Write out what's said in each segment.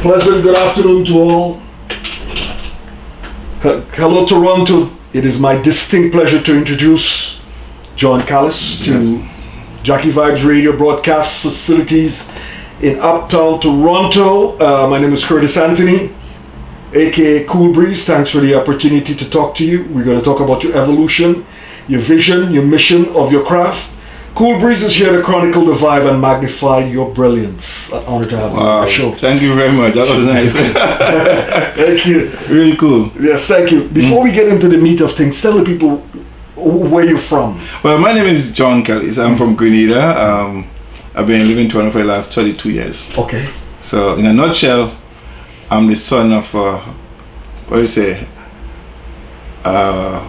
Pleasant good afternoon to all. Hello Toronto. It is my distinct pleasure to introduce John Calliste to Jackie Vibes Radio broadcast facilities in Uptown Toronto. My name is Curtis Anthony, aka Cool Breeze. Thanks for the opportunity to talk to you. We're going to talk about your evolution, your vision, your mission of your craft. Cool Breeze is here to chronicle the vibe and magnify your brilliance. An honor to have you on the show. Thank you very much. That was nice. Thank you. Really cool. Yes, thank you. Before we get into the meat of things, tell the people where you're from. Well, my name is John Calliste. I'm from Grenada. I've been living in Toronto for the last 32 years. Okay. So, in a nutshell, I'm the son of, what do you say, I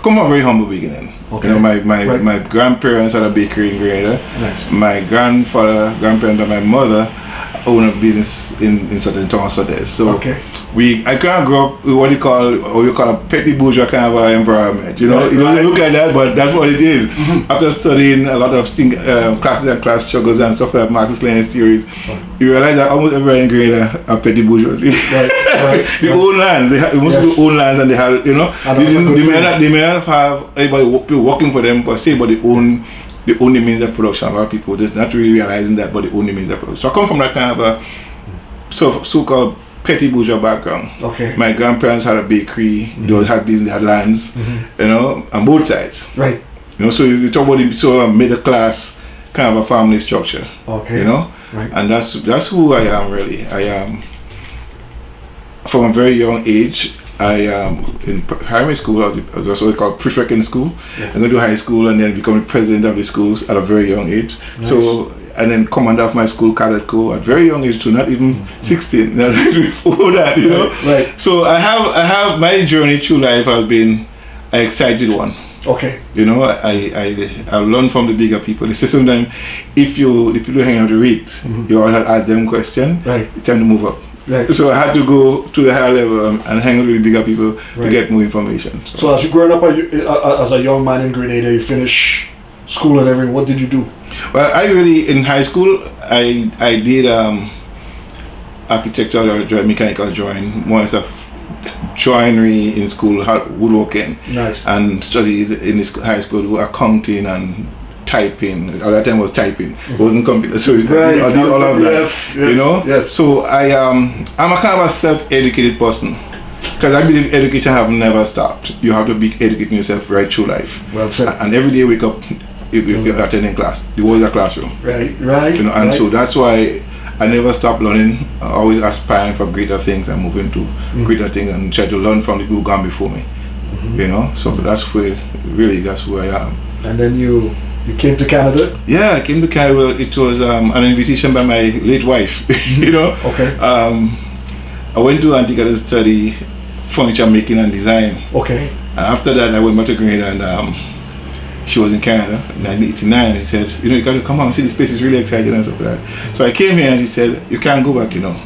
come from a very humble beginning. Okay. You know, my grandparents had a bakery in Grenada. Nice. My grandparents and my mother own a business in Southern Toronto. So okay. I kind of grew up with what you call a petty bourgeois kind of environment. You know, Right, it doesn't right. look like that, but that's what it is. After studying a lot of classes and class struggles and stuff like Marxist-Leninist theories, you realize that almost everybody in Grenada are petty bourgeoisie. Right. They own lands. Most of them own lands, and they have, you know, they may not have anybody working for them, but they own the means of production of our people. They're not really realizing that, but they own the means of production. So I come from that kind of a so-called petty bourgeois background. Okay. My grandparents had a bakery. They had business, they had lands, you know, on both sides. Right. You know, so you talk about the middle class kind of a family structure. Okay. You know, right. And that's who I am really. I am from a very young age. In primary school, I was also called prefect in school. Yeah. I went to high school and then become the president of the schools at a very young age. Nice. So, and then commander of my school, cadet corps, at very young age too, not even 16, not before that, you know. Right. So I have my journey through life has been an excited one. Okay. You know, I learned from the bigger people. They say sometimes if the people hang out to read, you always have to ask them questions. Right. It's time to move up. Right. So I had to go to the higher level and hang out with the bigger people to get more information. So as you growing up as a young man in Grenada, you finish school and everything. What did you do? Well, in high school, I did architecture, mechanical drawing, more as a joinery in school, woodworking. Nice. And studied in high school accounting and typing. At that time was typing. It wasn't computer, so I did all of that. Yes, you know. Yes. So I'm a kind of a self-educated person because I believe education have never stopped. You have to be educating yourself right through life. Well said. And every day you wake up, you're attending class. The world is a classroom. Right. You know, and so that's why I never stop learning. Always aspiring for greater things and moving to greater things and try to learn from the people who gone before me. You know, so that's who I am. And then you came to Canada? Yeah, I came to Canada. It was an invitation by my late wife. You know. Okay. I went to Antigua to study furniture making and design. Okay. And after that, I went back to Grenada, and she was in Canada in 1989. And she said, you know, you got to come out and see this place is really exciting and stuff like that. So I came here, and she said, you can't go back, you know.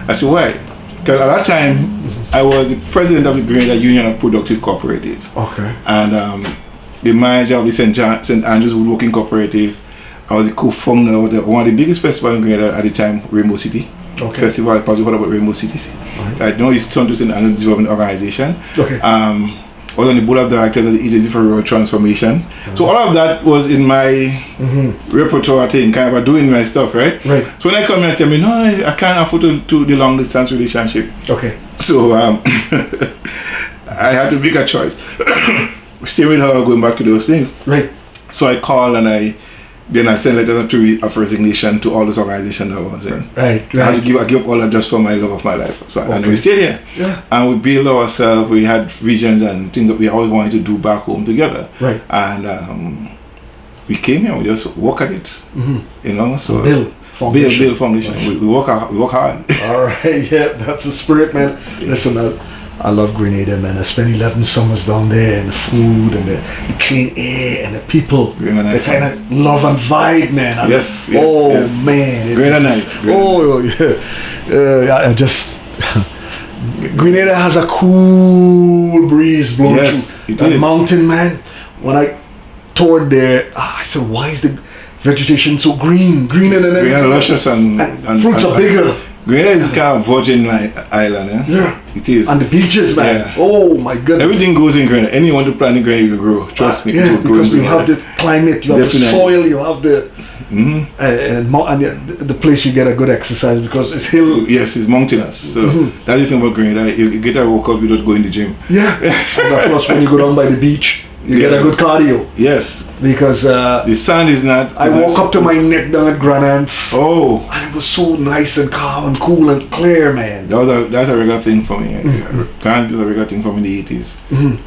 I said, why? Because at that time, I was the president of the Grenada Union of Productive Cooperatives. Okay. And the manager of the St. Andrews Woodworking Cooperative. I was the co-founder of one of the biggest festivals in Grenada at the time, Rainbow City. Okay. Festival, I probably heard about Rainbow City. Right. I know it's turned to St. Andrews Development Organization. Okay. I was on the board of directors of the Agency for Rural Transformation. So all of that was in my repertoire thing, kind of doing my stuff, right? Right. So when I come here and tell me, no, I can't afford to do the long distance relationship. Okay. So I had to make a choice. Stay with her, going back to those things. Right. So I called and I sent letters of resignation to all those organizations I was in. Right. I had to give up all that just for my love of my life. So and we stayed here. Yeah. And we built ourselves. We had visions and things that we always wanted to do back home together. Right. And we came here. We just work at it. You know. So build foundation. We work hard. All right. Yeah, that's the spirit, man. Listen, I love Grenada, man. I spent 11 summers down there, and the food and the clean air and the people. Nice. The kind of love and vibe, man. Yes. Man. Grenada nice. Yeah. I just Grenada has a cool breeze blowing through. It is. Mountain, man. When I toured there, I said, why is the vegetation so greener than everything? Luscious and fruits are bigger. Grenada is kind of virgin island, eh? Yeah. It is. And the beaches, man. Yeah. Oh my goodness. Everything goes in Grenada. Anyone to plant in Grenada will grow. Trust me. It Yeah, will grow in because you Grenada. have the climate, you have Definitely. the soil, you have the Mm-hmm. and the place you get a good exercise because it's hill. Yes, it's mountainous. So that's the thing about Grenada. You get a workout without going to the gym. Yeah. And plus, when you go down by the beach, you get a good cardio Yes. because The sand is not. I woke up to my neck down at Granance. Oh. And it was so nice and calm and cool and clear, man. That's a regular thing for me. Can't be a regular thing for me in the 80s.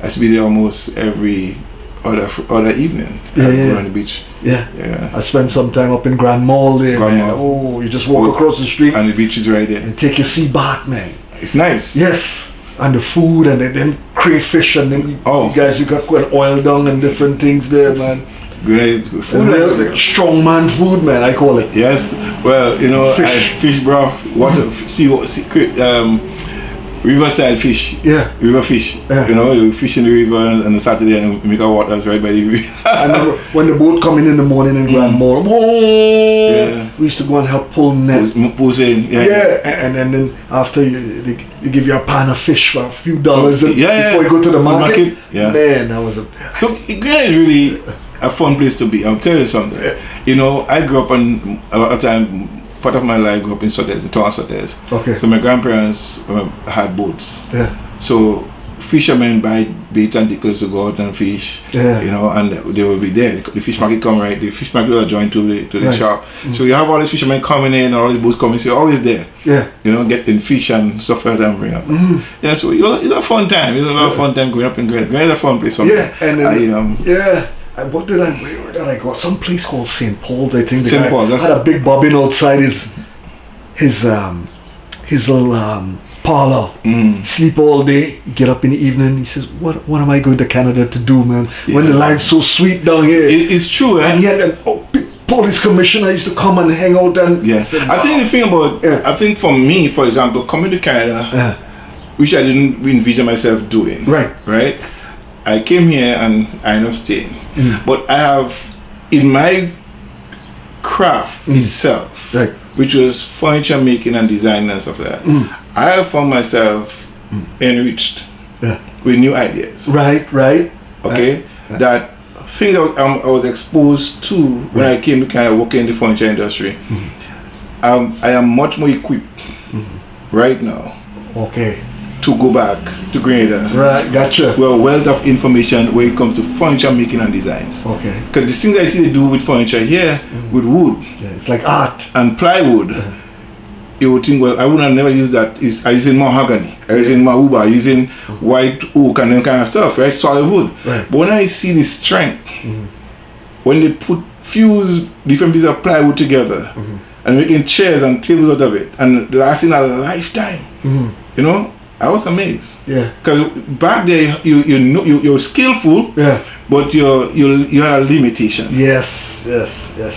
I used to be there almost every other evening. Yeah, I yeah. go on the beach. Yeah. Yeah. I spent some time up in Grand Mall there, Grand man. Mall. Oh, you just walk across the street And the beach is right there. and take your sea bath, man. It's nice. Yes. And the food and then crayfish and then you guys, you got quite oil down and different things there, man. Good food. Real strong man food, man, I call it. Yes. Well, you know, fish broth, water, riverside fish. Yeah. River fish. Yeah. You know, you fish in the river on a Saturday and make our waters right by the river. I remember when the boat come in the morning in Grand Mall, Yeah. we used to go and help pull net. Pulls in. And then after they give you a pan of fish for a few dollars and before you go to the market. Yeah. Man, that was a... So Grenada is really a fun place to be. I'll tell you something. You know, I grew up on a lot of time. Part of my life grew up in Sotes, in Town Sotes. Okay. So my grandparents had boats. Yeah. So fishermen buy bait and tickles to go out and fish. Yeah. You know, and they will be there. The fish market come right. The fish market will join to the shop. So you have all these fishermen coming in, all these boats coming. So you're always there. Yeah. You know, getting fish and stuff like that and bring up. Yeah. So it's a fun time. It's a lot of fun time growing up in Grenada. Grenada is a fun place for me. Yeah. And then, where did I go? Some place called St. Paul's, I think. St. Paul's. Had a big bobbin outside his little parlor. Sleep all day. Get up in the evening. He says, "What am I going to Canada to do, man? When the life's so sweet down here." It's true, eh? And he had a big police commissioner used to come and hang out and. Yeah. I think the thing about I think for me, for example, coming to Canada, which I didn't envision myself doing. Right. I came here and I ended up staying. But I have, in my craft itself, which was furniture making and design and stuff like that, I have found myself enriched with new ideas. Right. Okay? That things I was exposed to when I came to kind of work in the furniture industry, I am much more equipped right now. Okay. To go back to Grenada. Right, gotcha. We're a wealth of information when it comes to furniture making and designs. Okay. Because the things I see they do with furniture here, with wood. Yeah, it's like art. And plywood. You would think, well, I would have never used that. I'm using mahogany. I'm using mahuba. I'm using white oak and that kind of stuff, right? Solid wood. Right. But when I see the strength, when they fuse different pieces of plywood together and making chairs and tables out of it and lasting a lifetime, you know, I was amazed. Yeah. Because back there, you're skillful. Yeah. But you had a limitation. Yes.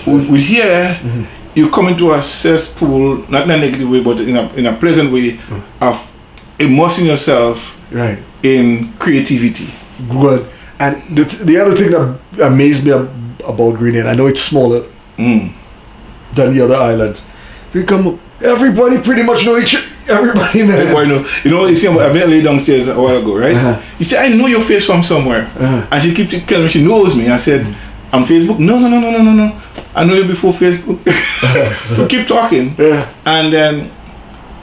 With here, you come into a cesspool, not in a negative way, but in a pleasant way, of immersing yourself. Right. In creativity. Good. And the other thing that amazed me about Grenada, I know it's smaller than the other islands. They come, everybody pretty much know each other. Everybody knows. Everybody know. You know, you see, I met a lady downstairs a while ago, right? You say, I know your face from somewhere. And she keeps telling me she knows me. I said, on Facebook? No. I know you before Facebook. We keep talking. And then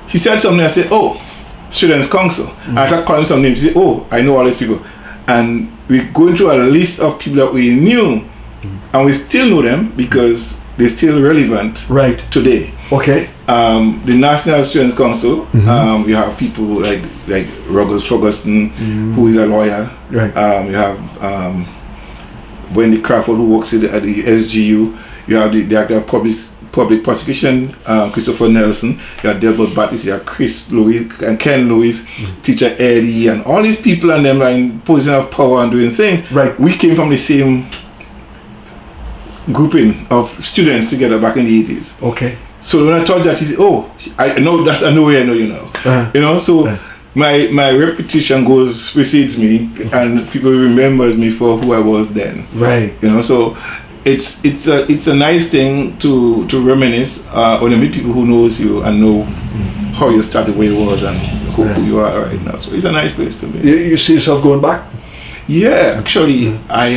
she said something. I said, oh, Students' Council. I started calling some names. She said, oh, I know all these people. And we're going through a list of people that we knew. And we still know them because they're still relevant today. Okay. The National Students' Council, you have people like Ruggles Ferguson, who is a lawyer. Right. You have Wendy Crawford, who works at the SGU. You have the Director of Public Prosecution, Christopher Nelson. You have Delbert Battis, you have Chris Lewis and Ken Lewis, Teacher Eddie, and all these people and them are in position of power and doing things. Right. We came from the same grouping of students together back in the 80s. Okay. So when I told that, she said, oh, I know I know where I know you now. You know, so my reputation precedes me and people remembers me for who I was then. Right. You know, so it's a nice thing to reminisce when you meet people who knows you and know how you started, where it was, and who you are right now. So it's a nice place to be. You see yourself going back? Yeah, actually, I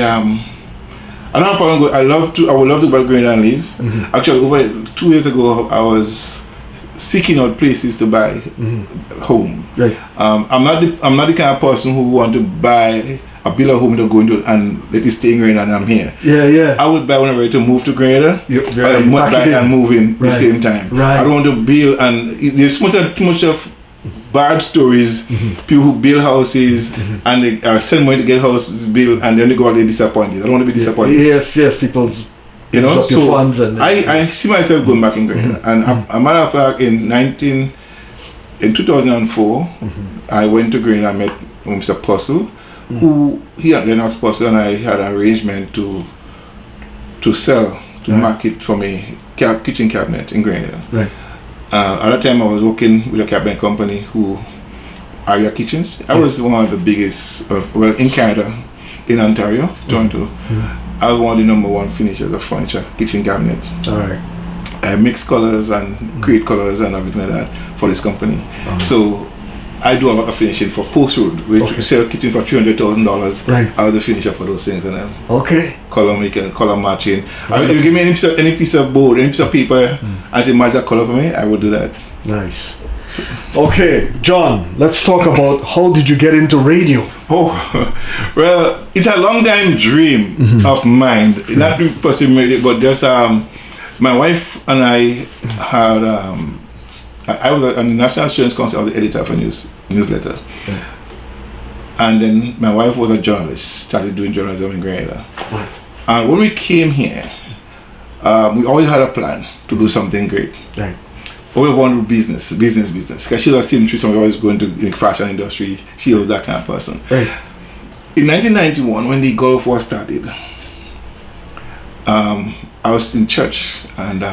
don't have a problem. I would love to go back to Grenada and live. Actually, over 2 years ago, I was seeking out places to buy home. Right. I'm not the kind of person who want to buy a build a home to go into and let it stay in Grenada and I'm here. Yeah. I would buy when I'm ready to move to Grenada and move in the same time. Right. I don't want to build, and there's too much of bad stories. People who build houses and they send money to get houses built and then they go out there disappointed. I don't want to be disappointed. Yes, people's so funds and I see myself going back in Grenada. And a matter of fact, in 2004, I went to Grenada and met Mr. Puzzle, who he had Lennox Puzzle, and I had an arrangement to market for me kitchen cabinet in Grenada. Right. At that time, I was working with a cabinet company who Area Kitchens. I was one of the biggest, in Canada, in Ontario, Toronto. I was one of the #1 finishers of furniture, kitchen cabinets. All right. I mix colors and create colors and everything like that for this company. So I do a lot of finishing for Post Road. We sell kitchen for $300,000. Right. I was the finisher for those things, and then color making, color matching. If you give me any piece of board, any piece of paper, and say match that color for me, I would do that. Nice. Okay, John, let's talk about how did you get into radio? Oh, well, it's a long time dream of mine. Not pursuing radio, but just my wife and I had. I was on the National Insurance Council. I was the editor of a newsletter. Yeah. And then my wife was a journalist, started doing journalism in Grenada. Right. And when we came here, we always had a plan to do something great. Right. We wanted business. Because she was a seamstress, so we was going to the fashion industry. She was that kind of person. Right. In 1991, when the Gulf War started, I was in church, and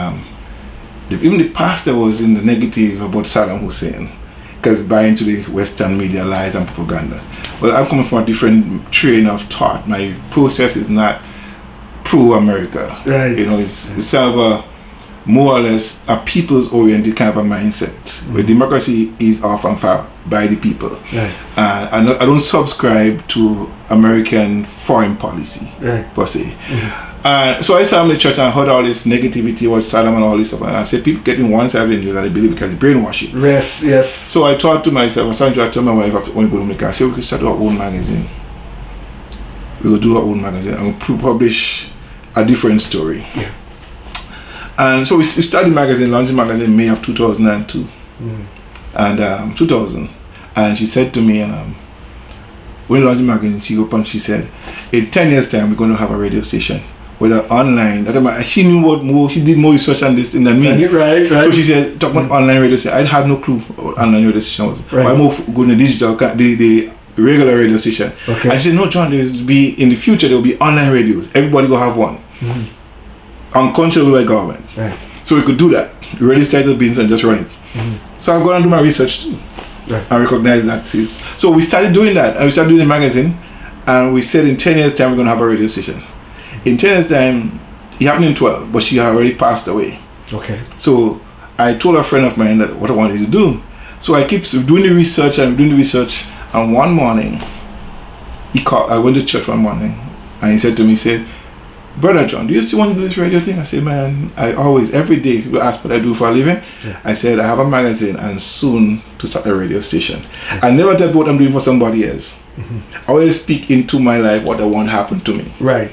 even the pastor was in the negative about Saddam Hussein, because buying into the Western media lies and propaganda. Well, I'm coming from a different train of thought. My process is not pro-America. Right. It's sort of a more or less a people's-oriented kind of a mindset, where democracy is often far by the people. Right. I don't subscribe to American foreign policy, per se. So I sat in the church and heard all this negativity about Saddam and all this stuff, and I said people getting one side of the news and they believe because it's brainwashing. Yes. So I thought to myself, I was trying to tell my wife after when we go home, I said we could start our own magazine. We will do our own magazine and we'll publish a different story. Yeah. And so we started launched the magazine in May of 2002. And 2000. And she said to me, when we launched the magazine, she said, in 10 years time, we're going to have a radio station. Whether online, she knew she did more research on this thing than me. Right. So she said, talk about online radio station. I had no clue what online radio station was. Right. I'm more going to digital, the regular radio station. Okay. And she said, no, John, in the future, there will be online radios. Everybody will have one. Uncontrolled by government. Right. So we could do that. We already started the business and just run it. So I'm going to do my research too. Right. I recognize that. So we started doing that, and we started doing the magazine, and we said in 10 years' time, we're going to have a radio station. In 10 years' time, it happened in 12, but she had already passed away. Okay. So I told a friend of mine that what I wanted to do. So I keep doing the research, and one morning, I went to church one morning, and he said to me, Brother John, do you still want to do this radio thing? I said, man, every day people ask what I do for a living. Yeah. I said, I have a magazine and soon to start a radio station. Yeah. I never tell what I'm doing for somebody else. I always speak into my life what I want to happen to me. Right.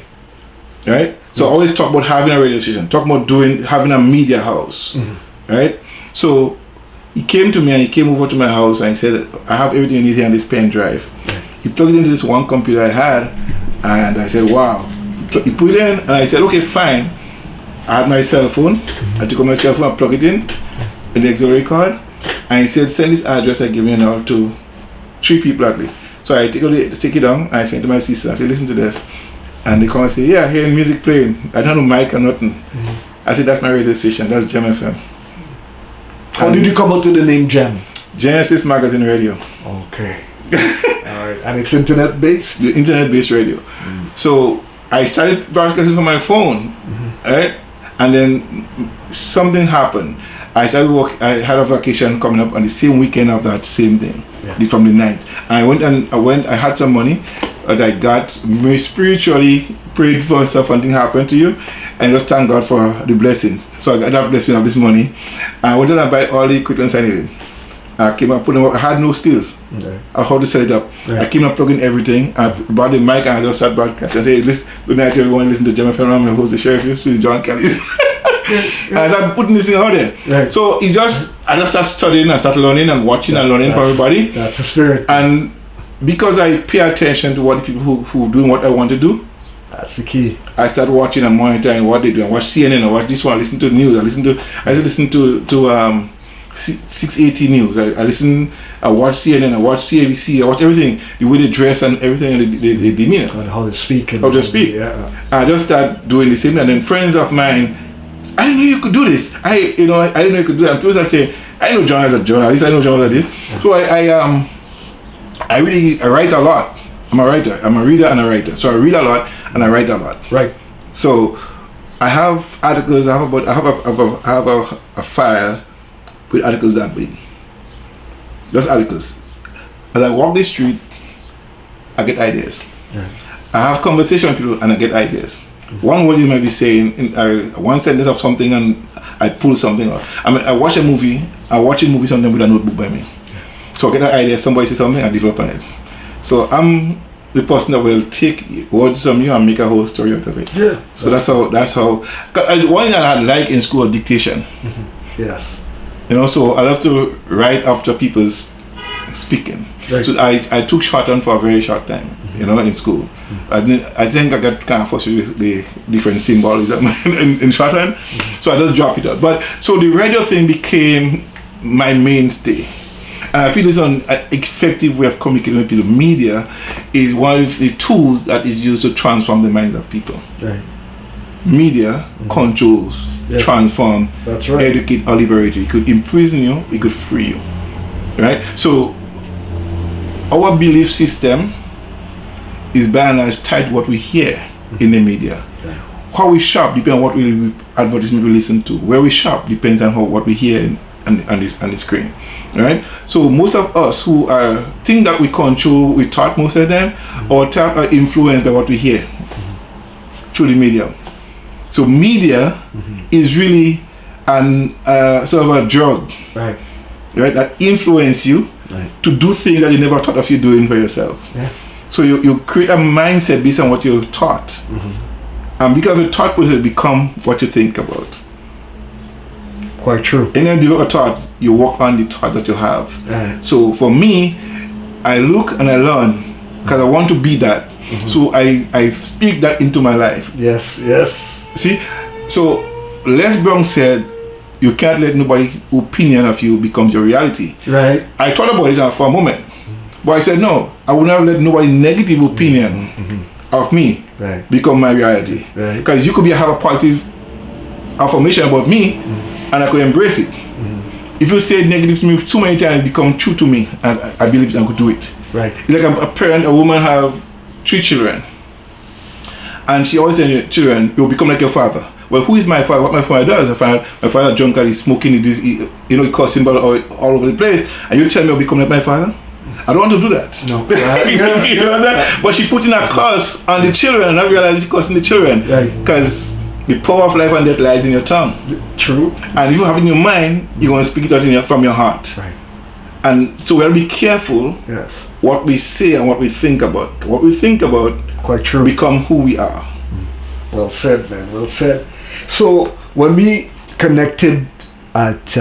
So I always talk about having a radio station, talk about having a media house. Right? So he came to me and he came over to my house and he said, I have everything you need here on this pen drive. Yeah. He plugged it into this one computer I had, and I said, wow. He put it in, and I said, okay, fine. I had my cell phone. I took out my cell phone and plugged it in the auxiliary cord, and he said, send this address I give you now to 3 people at least. So I take it down, and I sent it to my sister. I said, listen to this. And they come and say, yeah, hearing music playing. I don't know mic or nothing. I said, that's my radio station. That's GemFM. How did you come up with the name Gem? Genesis Magazine Radio. Okay. All right. And it's internet based? The internet based radio. So I started broadcasting from my phone, right? And then something happened. I started work. I had a vacation coming up on the same weekend of that same thing, from the night. And I had some money that I got. Spiritually prayed for stuff, something happened to you, and just thank God for the blessings. So I got that blessing of this money. I went and buy all the equipment I needed. I came up putting. I had no skills. I how to set it up. I came up plugging everything. I brought the mic and I just started broadcasting. I said, "Listen, good night, everyone. Listen to GemFm. I'm the host, the sheriff, John Calliste." And I started putting this thing out there. So I just started studying, I started learning and watching and learning from everybody. That's the spirit. And because I pay attention to what the people who doing what I want to do, that's the key. I started watching and monitoring what they do. I watch CNN, I watch this one, I listen to the news, I listen to 680 News. I watch CNN, I watch CABC, I watch everything, the way they dress and everything, and the demeanor. And how they speak. How they speak. Yeah. I just started doing the same, and then friends of mine, I didn't know you could do this. I didn't know you could do that. And people say, I know John as a journalist, I know John as this. So I write a lot. I'm a writer. I'm a reader and a writer. So I read a lot and I write a lot. Right. So I have articles. I have a file with articles that big. Just articles. As I walk the street, I get ideas. Yeah. I have conversation with people and I get ideas. One word you might be saying, one sentence of something, and I pull something out. I mean, I watch a movie sometimes with a notebook by me. So I get an idea, somebody says something, I develop on it. So I'm the person that will take words from you and make a whole story out of it. Yeah. So that's how. One thing that I like in school, dictation. Yes. So I love to write after people's speaking. Right. So I took shorthand for a very short time, in school. I think I got kind of frustrated with the different symbolism in shorthand, so I just dropped it out. But so the radio thing became my mainstay, and I feel it's an effective way of communicating with people. Media is one of the tools that is used to transform the minds of people. Right. Media controls, transform, that's right, educate, or liberate you. It could imprison you, it could free you. Right? So our belief system is by and large tied to what we hear in the media. Okay. How we shop depends on what advertisement we listen to. Where we shop depends on what we hear on the screen. Right? So most of us who think that we control, we thought most of them, or thought are influenced by what we hear through the media. So media is really sort of a drug, right, that influence you to do things that you never thought of you doing for yourself. Yeah. So you create a mindset based on what you're taught. And because the thought process become what you think about. Quite true. And then develop a thought, you work on the thought that you have. So for me, I look and I learn because I want to be that. So I speak that into my life. Yes. See? So Les Brown said, you can't let nobody's opinion of you become your reality. Right. I thought about it for a moment. But I said, no, I will not let nobody's negative opinion of me become my reality. Right. Because you could have a positive affirmation about me and I could embrace it. If you say negative to me too many times, it becomes true to me and I believe I could do it. Right. It's like a parent, a woman have 3 children. And she always says, children, you'll become like your father. Well, who is my father? What my father does, I find my father drunk and he's smoking, he causes symbol all over the place. And you tell me I'll become like my father? I don't want to do that. No. You know what I'm saying? But she put in a curse on the children and I realized she's cursing the children. Because the power of life and death lies in your tongue. True. And if you have it in your mind, you're going to speak it out from your heart. Right. And so we have to be careful what we say and what we think about. What we think about quite true become who we are. Well said, man. Well said. So when we connected at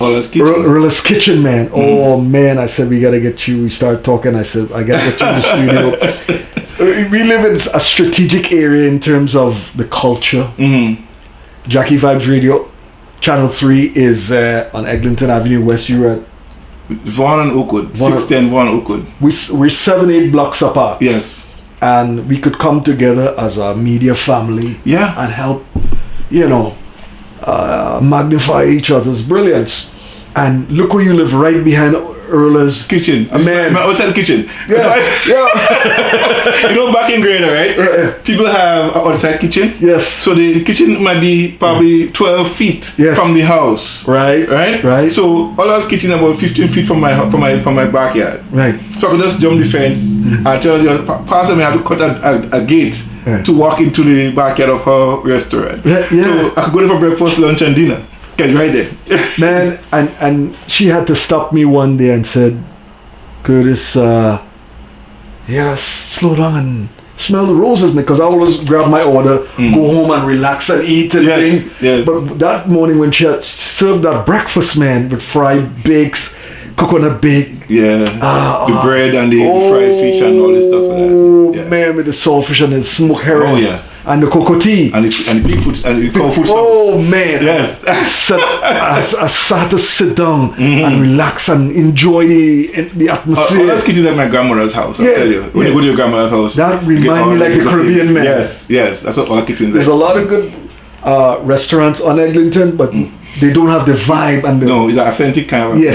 Rilla's Kitchen, man. Oh man, I said we gotta get you. We started talking. I said I gotta get you in the studio. We live in a strategic area in terms of the culture. Jackie Vibes Radio, Channel 3 is on Eglinton Avenue West. You're at Vaughan and Oakwood, 610 Vaughan and Oakwood. We're 7-8 blocks apart. Yes. And we could come together as a media family. Yeah. And help, magnify each other's brilliance. And look where you live, right behind Earlers. Kitchen. A man. Outside the kitchen. Yeah. You know, back in Grenada, right? People have an outside kitchen. Yes. So the kitchen might be probably 12 feet from the house. Right. So all those kitchen about 15 feet from my backyard. Right. So I could just jump the fence and tell the person I have to cut a gate to walk into the backyard of her restaurant. Yeah. So I could go there for breakfast, lunch, and dinner. Get right there. Man, and she had to stop me one day and said, Curtis, slow down and smell the roses, because I always grab my order, go home and relax and eat and things. Yes. But that morning when she had served that breakfast, man, with fried bakes, coconut bake. The bread and the fried fish and all this stuff like that. Man, with the saltfish and the smoked herring. Oh yeah. And the cocotie. And the pig food and the cow food. Oh man. Yes. I sat to sit down and relax and enjoy the atmosphere. That's kitchen at my grandmother's house, I tell you. When you go to your grandmother's house. That reminds me like the Caribbean, man. Yes. That's what all kitchens There's a lot of good restaurants on Eglinton, but they don't have the vibe and no, it's an authentic kind of thing.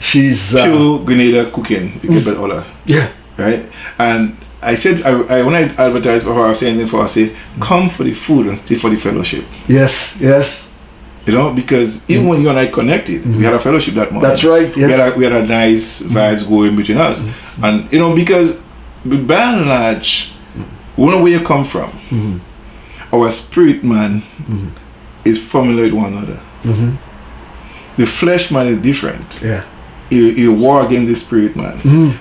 She's pure Grenada cooking. You get all that. Yeah. Right? And I said, when I advertised for her, I was saying for her, I say, come for the food and stay for the fellowship. Yes. You know, because even when you and I connected, we had a fellowship that morning. That's right. Yes. We had a nice vibes going between us. And, you know, because by and large, we know where you come from. Our spirit man is familiar with one another. The flesh man is different. Yeah. You war against the spirit man.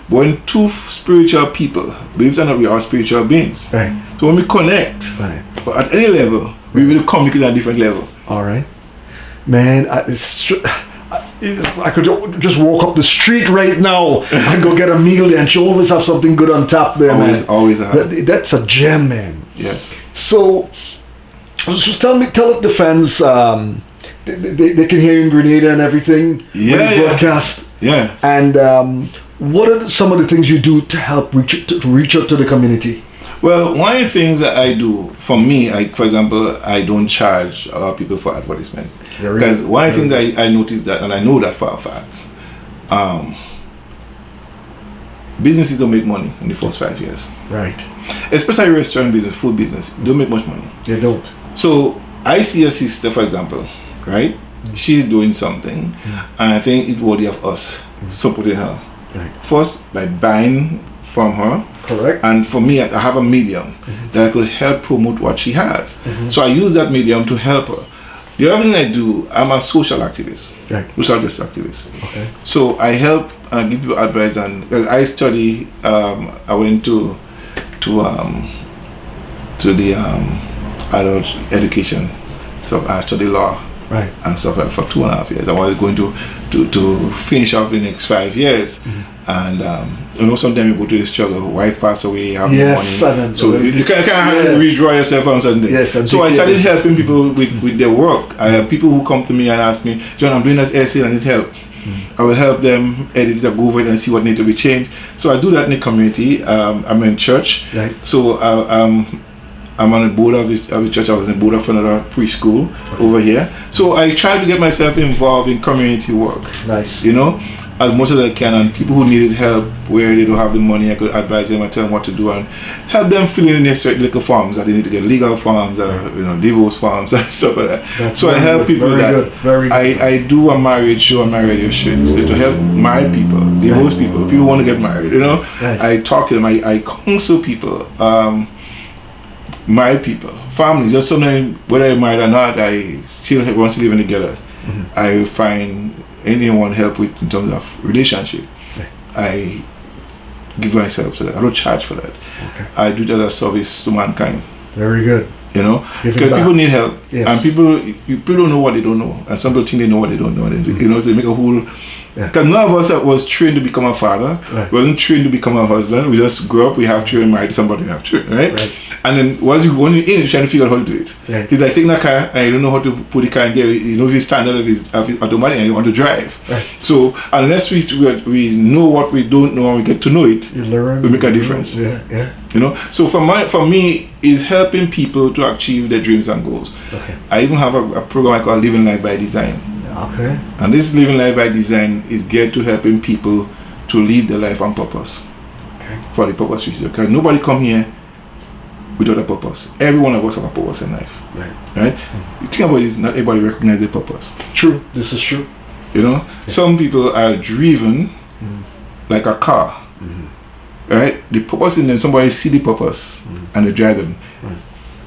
But when two spiritual people, believe it or not, we are spiritual beings. Right. So when we connect, but at any level, we will communicate at a different level. All right. Man, I could just walk up the street right now and go get a meal, and she always have something good on tap there, always have. That's a gem, man. Yes. So tell the fans, they can hear you in Grenada and everything. Yeah. Broadcast. Yeah. And what are some of the things you do to help reach out to the community? Well, one of the things that I do, for me, for example, I don't charge a lot of people for advertisement. Because one of the things I noticed that, and I know that for a fact, businesses don't make money in the first 5 years. Right. Especially restaurant business, food business, don't make much money. They don't. So I see a sister, for example, right? She's doing something, and I think it's worthy of us supporting her. Right. First, by buying from her. Correct. And for me, I have a medium that I could help promote what she has. So I use that medium to help her. The other thing I do, I'm a social activist, social justice activist. Okay. So I help and give people advice, and because I study, I went to the adult education, so I study law. Right. And stuff like for 2.5 years. I was going to finish off the next 5 years. And you know, sometimes you go to the struggle, wife pass away, have no money. So you can't redraw yourself on something. Yes, so I started helping people with their work. I have people who come to me and ask me, John, I'm doing this essay and I need help. I will help them edit it, go over it and see what needs to be changed. So I do that in the community. I'm in church. Right. So I'm on the board of the church. I was in the board of another preschool over here. So I try to get myself involved in community work. Nice. You know, as much as I can. And people who needed help where they don't have the money, I could advise them and tell them what to do and help them fill in the necessary little forms that they need to get, legal forms, or divorce forms and stuff like that. So I help people that. Very good. I do a marriage show on my radio show to help married people, divorced people who want to get married. You know, nice. I talk to them. I counsel people. Married people, families, just sometimes whether you're married or not, I still want to live together. I find anyone help with in terms of relationship. I give myself to that. I don't charge for that. I do that as a service to mankind. Very good. You know, because people need help, and people don't know what they don't know, and some people think they know what they don't know, and they make a whole. Because none of us was trained to become a father, wasn't trained to become a husband. We just grew up, we have children, married somebody, we have children, right? And then once you're in, you're trying to figure out how to do it. It's like taking a car and you don't know how to put the car in gear. You know, if you stand out of his automatic and you want to drive. So unless we know what we don't know and we get to know it, you learn, we make a difference. You know, so for me is helping people to achieve their dreams and goals. I even have a program I call Living Life by Design. Okay. And this living life by design is geared to helping people to live their life on purpose. Okay. For the purpose which is okay. Nobody come here without a purpose. Every one of us have a purpose in life. Right. Right? You think about this, not everybody recognizes their purpose. True. This is true. You know? Some people are driven like a car. Right? The purpose in them, somebody see the purpose and they drive them.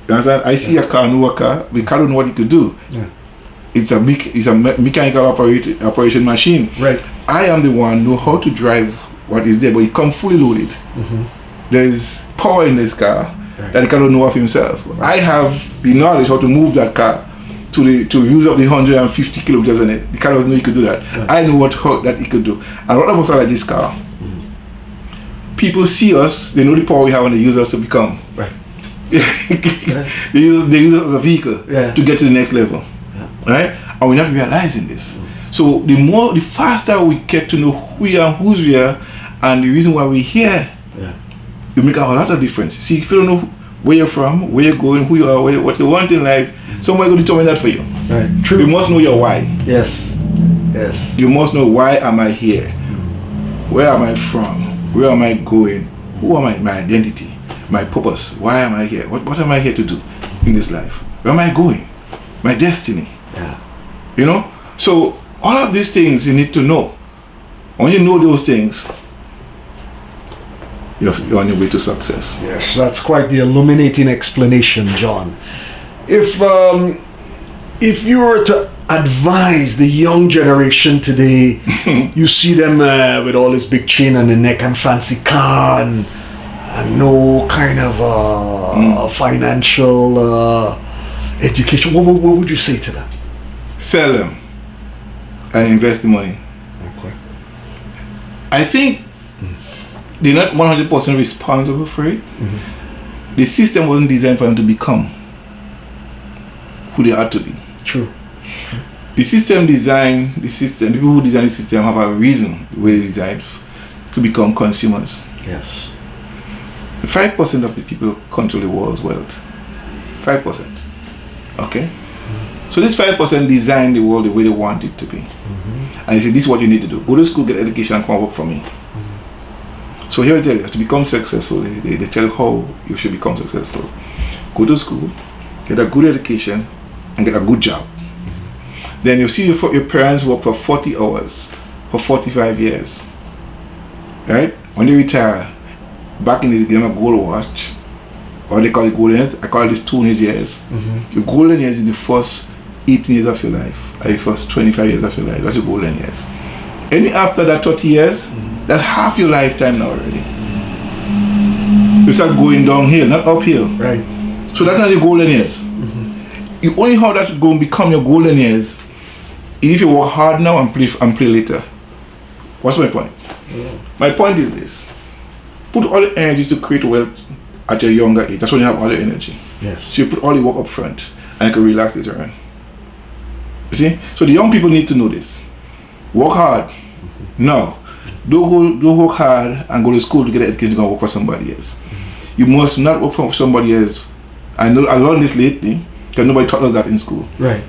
I see a car, know a car, the car don't know what it could do. Yeah. It's a mechanical operation machine. Right. I am the one know how to drive what is there, but it comes fully loaded. There's power in this car that the car don't know of himself. I have the knowledge how to move that car to use up the 150 kilometers in it. The car doesn't know he could do that. I know how that he could do. And a lot of us are like this car. People see us, they know the power we have, and they use us to become. Right. they use us as a vehicle to get to the next level. Right? And we're not realizing this. So the faster we get to know who we are, whose we are, and the reason why we're here, it make a whole lot of difference. See, if you don't know where you're from, where you're going, who you are, what you want in life, somebody will determine that for you. Right. True. You must know your why. Yes. Yes. You must know, why am I here? Where am I from? Where am I going? Who am I? My identity, my purpose. Why am I here? What am I here to do in this life? Where am I going? My destiny. Yeah. You know? So all of these things you need to know. When you know those things, you're on your way to success. Yes, that's quite the illuminating explanation, John. If you were to advise the young generation today, you see them with all this big chain on the neck and fancy car and no kind of financial education, what would you say to them? Sell them and invest the money. Okay. I think they're not 100% responsible for it. The system wasn't designed for them to become who they had to be. True. The people who design the system have a reason the way they designed to become consumers. Yes. 5% of the people control the world's wealth. 5%. Okay? So this 5% design the world the way they want it to be. And they say, this is what you need to do. Go to school, get education, and come and work for me. So here I tell you, to become successful, they tell you how you should become successful. Go to school, get a good education, and get a good job. Then you see your parents work for 40 hours for 45 years. Right? When they retire, back in this game of gold watch, or they call it golden years, I call it this teenage years. Your golden years is the first 18 years of your life, or the first 25 years of your life. That's your golden years. Any after that 30 years, that's half your lifetime now already. You start going downhill, not uphill. Right. So that's not your golden years. You only how that going to become your golden years if you work hard now and play later. What's my point? My point is this. Put all the energies to create wealth at your younger age. That's when you have all the energy. Yes. So you put all the work up front and you can relax later on. You see? So the young people need to know this. Work hard. No. Don't work hard and go to school to get an education. You're going to work for somebody else. You must not work for somebody else. I learned this lately because nobody taught us that in school. Right.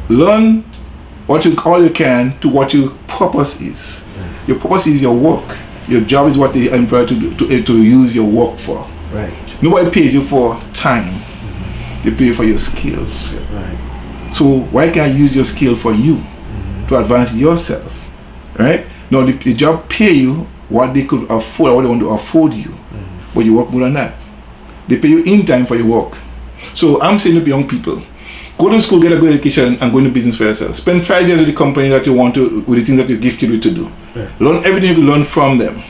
Learn all you can to what your purpose is. Your purpose is your work. Your job is what they employ to use your work for. Right. Nobody pays you for time. They pay you for your skills. Right. So why can't I use your skill for you to advance yourself? Right? No, the job pay you what they could afford, what they want to afford you. But you work more than that. They pay you in time for your work. So I'm saying to young people, go to school, get a good education, and go into business for yourself. Spend 5 years with the company that you want to, with the things that you're gifted with to do. Learn everything you can learn from them.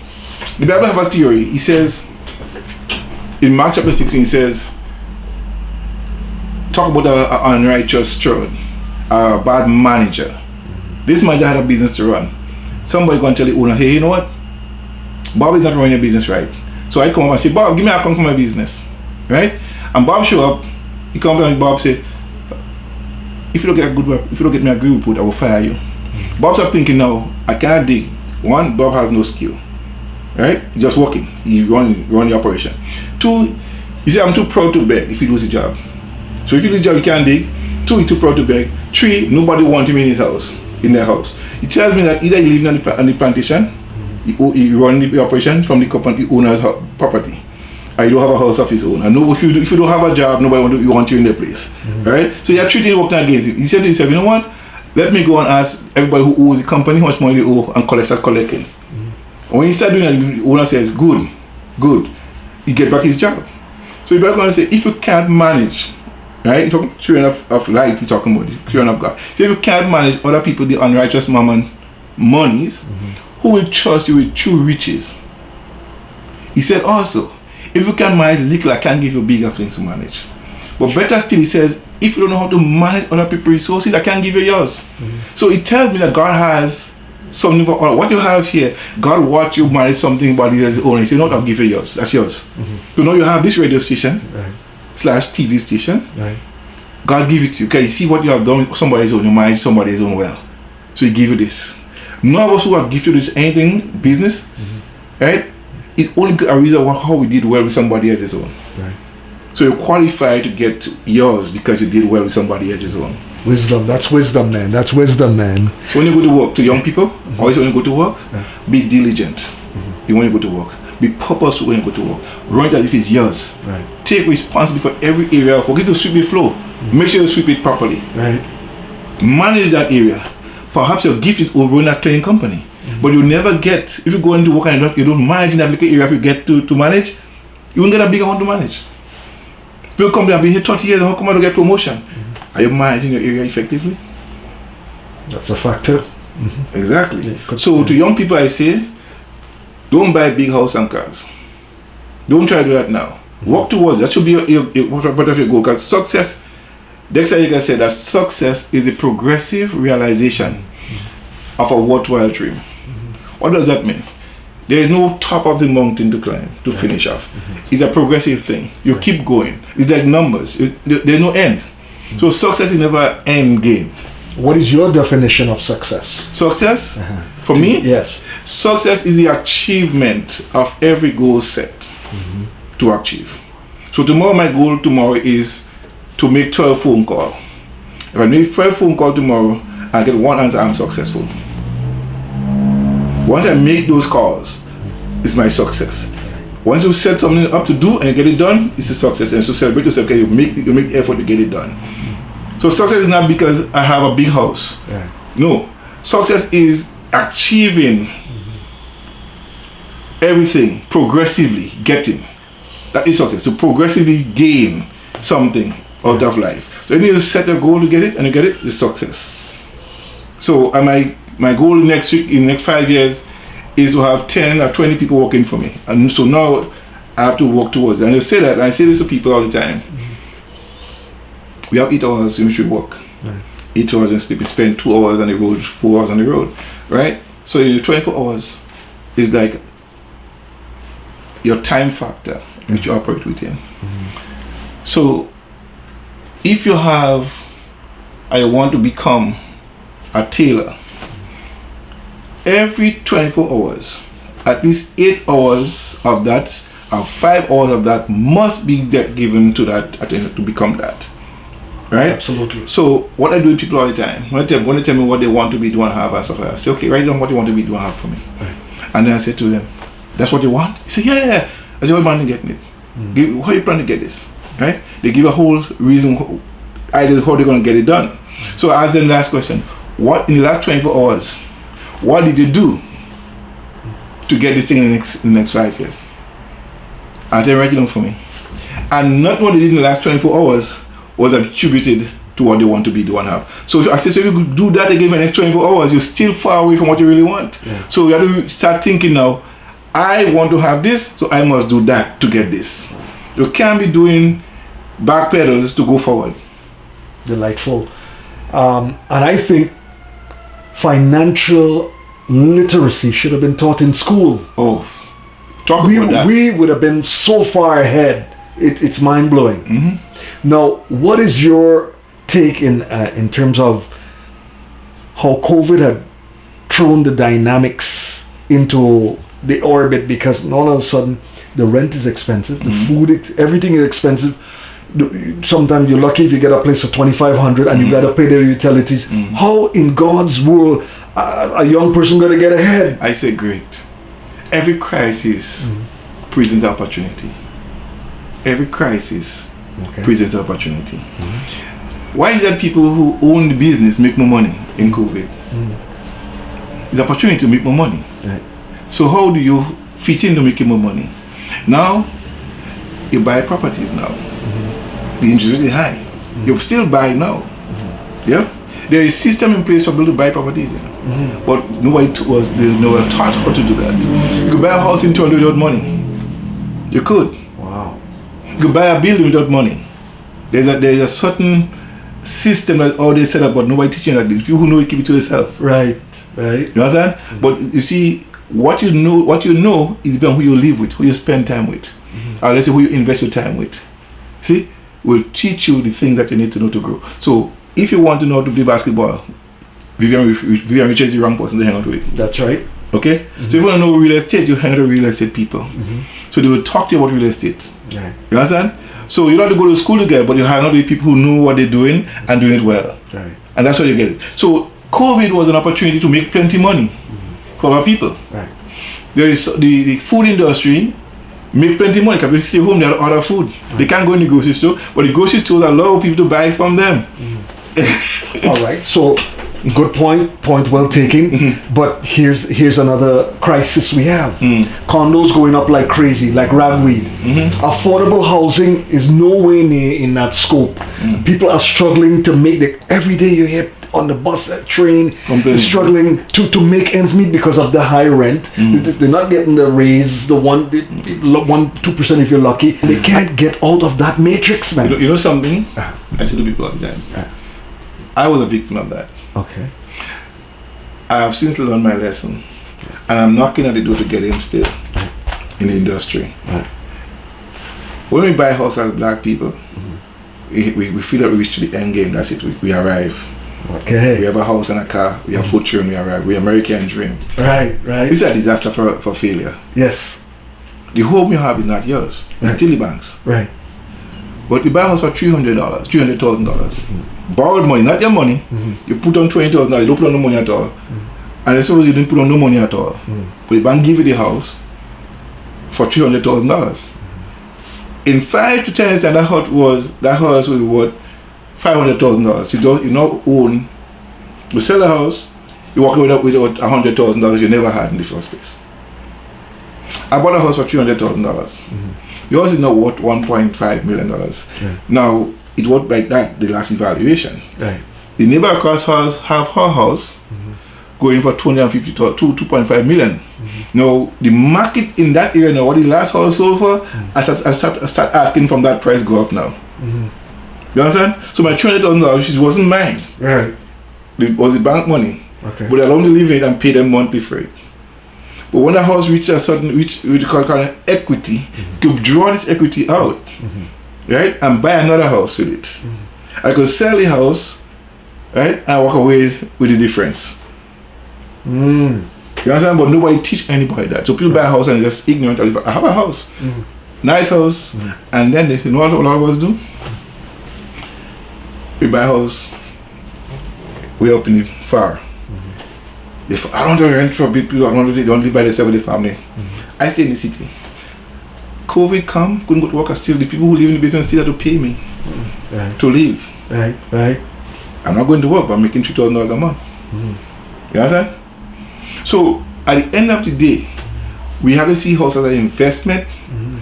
The Bible has a theory. He says, in Mark chapter 16, he says, talk about an unrighteous steward, a bad manager. This manager had a business to run. Somebody going to tell the owner, hey, you know what? Bob is not running your business right. So I come up and say, Bob, give me a account for my business. Right? And Bob show up, he comes and Bob say, if you don't get me a good report, I will fire you. Bob start thinking now, I cannot dig. One, Bob has no skill. Right? He's just working. He run the operation. Two, he said, I'm too proud to beg if you lose the job. So if you lose the job, you can't dig. 2, he's too proud to beg. 3, nobody wants him in their house. He tells me that either he living on the plantation, he run the operation from the company owner's property, or he don't have a house of his own. And no, if you don't have a job, nobody want you in the place, right? So he had 3 things working against him. He said to himself, you know what? Let me go and ask everybody who owes the company how much money they owe and start collecting. When he started doing that, the owner says, good. He get back his job. So you're going to say, if you can't manage, right? You're talking children of light, you're talking about the children of God. So if you can't manage other people, the unrighteous mammon monies, who will trust you with true riches? He said also, if you can manage little, I can give you bigger things to manage. But better still, he says, if you don't know how to manage other people's resources, I can give you yours. So it tells me that God has something for all. What you have here, God wants you manage something about it as his own. He said, no, I'll give you yours. That's yours. You know, you have this radio station / TV station. God give it to you. Okay, you see what you have done with somebody's own. You manage somebody's own well. So he give you this. None of us who have gifted this anything, business, right? It's only a reason how we did well with somebody else's own. So you're qualified to get yours because you did well with somebody else's own. Wisdom, that's wisdom, man. That's wisdom, man. So when you go to work, to young people, always when you go to work, be diligent when you go to work. Be purposeful when you go to work. Run it as if it's yours. Take responsibility for every area of work. Get to sweep the floor. Make sure you sweep it properly. Manage that area. Perhaps your gift is over in a cleaning company. But you never get, if you go into work and you don't manage in that little area, if you get to manage, you won't get a bigger one to manage. People come there, I've been here 30 years, how come I don't get promotion? Are you managing your area effectively? That's a factor. Exactly. So to young people I say, don't buy big house and cars. Don't try to do that now. Work towards that. Should be what of your goal. Because success, Dexter Yeager said that success is the progressive realization of a worthwhile dream. What does that mean? There is no top of the mountain to climb, to finish off. It's a progressive thing. You keep going. It's like numbers. There's no end. So success is never an end game. What is your definition of success? Success? For me? Yes. Success is the achievement of every goal set to achieve. So tomorrow, my goal tomorrow is to make 12 phone calls. If I make 12 phone calls tomorrow, I get one answer, I'm successful. Once I make those calls, it's my success. Once you set something up to do and you get it done, it's a success. And so celebrate yourself, okay, you make the effort to get it done. So success is not because I have a big house. No. Success is achieving everything progressively, getting. That is success. So progressively gain something out of life. So you need to set a goal to get it, and you get it, it's success. So my goal next week, in the next 5 years, is to have 10 or 20 people working for me. And so now I have to work towards it. And I say that, and I say this to people all the time. We have 8 hours in which we work. 8 hours and sleep. We spend 2 hours on the road, 4 hours on the road, right? So your 24 hours is like your time factor which you operate within. So if you have, I want to become a tailor, every 24 hours, at least 8 hours of that, or 5 hours of that must be given to that attention to become that. Right? Absolutely. So what I do with people all the time, when they tell me what they want to be, do and have and stuff like that, I say, okay, write down what you want to be, do and have for me. And then I say to them, that's what you want? He say, yeah. I say, how are you planning to get it? How are you planning to get this? Right? They give a whole reason, ideas how they're going to get it done. So I ask them the last question, what in the last 24 hours, what did you do to get this thing in the next 5 years? And they write it down for me. And not what they did in the last 24 hours was attributed to what they want to be, do and have. So if you do that again for the next 24 hours, you're still far away from what you really want. So you have to start thinking now, I want to have this, so I must do that to get this. You can't be doing back pedals to go forward. Delightful. And I think financial literacy should have been taught in school. Oh, talk about that. We would have been so far ahead. It's mind-blowing. Now, what is your take in terms of how COVID had thrown the dynamics into the orbit? Because all of a sudden the rent is expensive, the food, everything is expensive. sometimes you're lucky if you get a place for 2,500 and you gotta pay their utilities. How in God's world a young person gonna get ahead? I say great. Every crisis presents opportunity. Every crisis presents opportunity. Why is that people who own the business make more money in COVID? It's opportunity to make more money. Right. So how do you fit into making more money? Now, you buy properties now. The interest rate is high. You still buy now. Yeah? There is system in place for people to buy properties, you know. But nobody never taught how to do that. You could buy a house in 200 without money. You could. Wow. You could buy a building without money. There's a certain system that all they set up, but nobody teaching that. The people who know it keep it to themselves. Right. You understand? But you see, what you know is about who you live with, who you spend time with, or let's say who you invest your time with. See, will teach you the things that you need to know to grow. So if you want to know how to play basketball, Vivian Richards is the wrong person to hang out with. That's right. Okay? So if you want to know real estate, you hang out with real estate people. So they will talk to you about real estate. Right. You understand? So you don't have to go to school together, but you hang out with people who know what they're doing and doing it well. Right. And that's how you get it. So COVID was an opportunity to make plenty money for our people. Right. There is the food industry make plenty money because they stay home, they have other food. Right. They can't go in the grocery store, but the grocery stores allow people to buy from them. All right. So good point well taken. But here's another crisis we have. Condos going up like crazy, like ragweed. Affordable housing is nowhere near in that scope. People are struggling to make every day you hear on the bus, train, struggling to make ends meet because of the high rent. They're not getting the raise, the 1-2% if you're lucky. They can't get out of that matrix, man. You know something? I say to people all the time. I was a victim of that. Okay. I have since learned my lesson, and I'm knocking at the door to get in still in the industry. When we buy a house as black people, we feel that we reach the end game. That's it. We arrive. Okay. We have a house and a car. We have food children. We arrive. We American dream. Right. This is a disaster for failure. Yes. The home you have is not yours. It's still the bank's. Right. But you buy a house for $300,000. Borrowed money, not your money. You put on $20,000, you don't put on no money at all. And I suppose you didn't put on no money at all. But the bank give you the house for $300,000. In 5 to 10 years, that house was worth $500,000. You now own. You sell the house, you walk away with $100,000 you never had in the first place. I bought a house for $300,000. Yours is now worth $1.5 million. Now it worth like that the last evaluation. Right. The neighbor across house have her house going for $2.5 million. Now the market in that area now, what the last house sold for, I start asking from that price go up now. You understand? So my $300,000 wasn't mine. Right. It was the bank money. Okay. But I allowed them to live in it and pay them monthly for it. But when the house reaches a certain kind of equity, you draw this equity out, right, and buy another house with it. I could sell the house, right, and walk away with the difference. You understand? But nobody teach anybody that. So people buy a house and they're just ignorant. I have a house, nice house, and then you know what a lot of us do? We buy a house way up in the far. I don't rent for people. I don't live by themselves with the family. I stay in the city. COVID come, couldn't go to work. I still the people who live in the basement still have to pay me to live. Right. I'm not going to work, but I'm making $3,000 a month. You understand? So at the end of the day, we have to see house as an investment.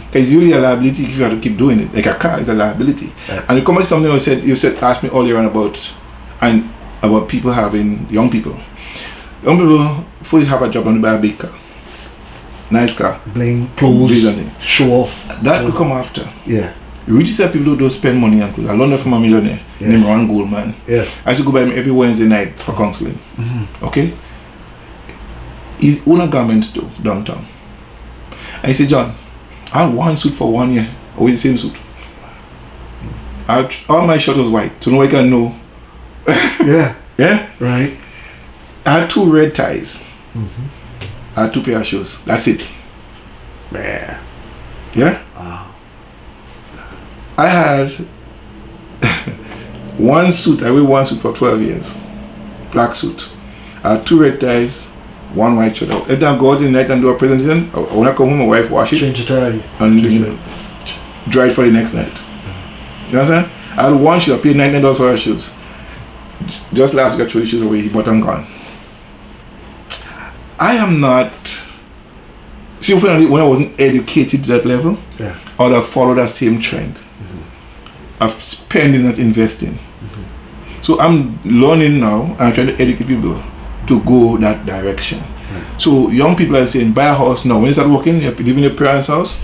Because it's really a liability if you have to keep doing it. Like a car is a liability. And you come to something you said asked me earlier on about people having young people. Young people fully have a job and buy a big car. Nice car. Bling, clothes, show off. That will come after. Yeah. You really see people who don't spend money on clothes. I learned that from a millionaire named Ron Goldman. Yes. I used to go by him every Wednesday night for counseling. Okay? He owned a garment store downtown. And he said, John, I had one suit for 1 year. Always the same suit. All my shirt was white, so nobody can know. Yeah? Right. I had 2 red ties. I had 2 pair of shoes. That's it. Yeah? Wow. I had One suit, I wear one suit for 12 years. Black suit. I have 2 red ties, 1 white shirt. Every time I go out in the night and do a presentation, when I come home, my wife wash it. Change the tie. And dry it for the next night. You understand? I had one shoe, I paid $99 for her shoes. Just last week I threw the shoes away, but I'm gone. I am not. See, when I wasn't educated to that level, I would have followed that same trend of spending, not investing. So I'm learning now, I'm trying to educate people to go that direction. So young people are saying, buy a house now. When you start working, you live in your parents' house,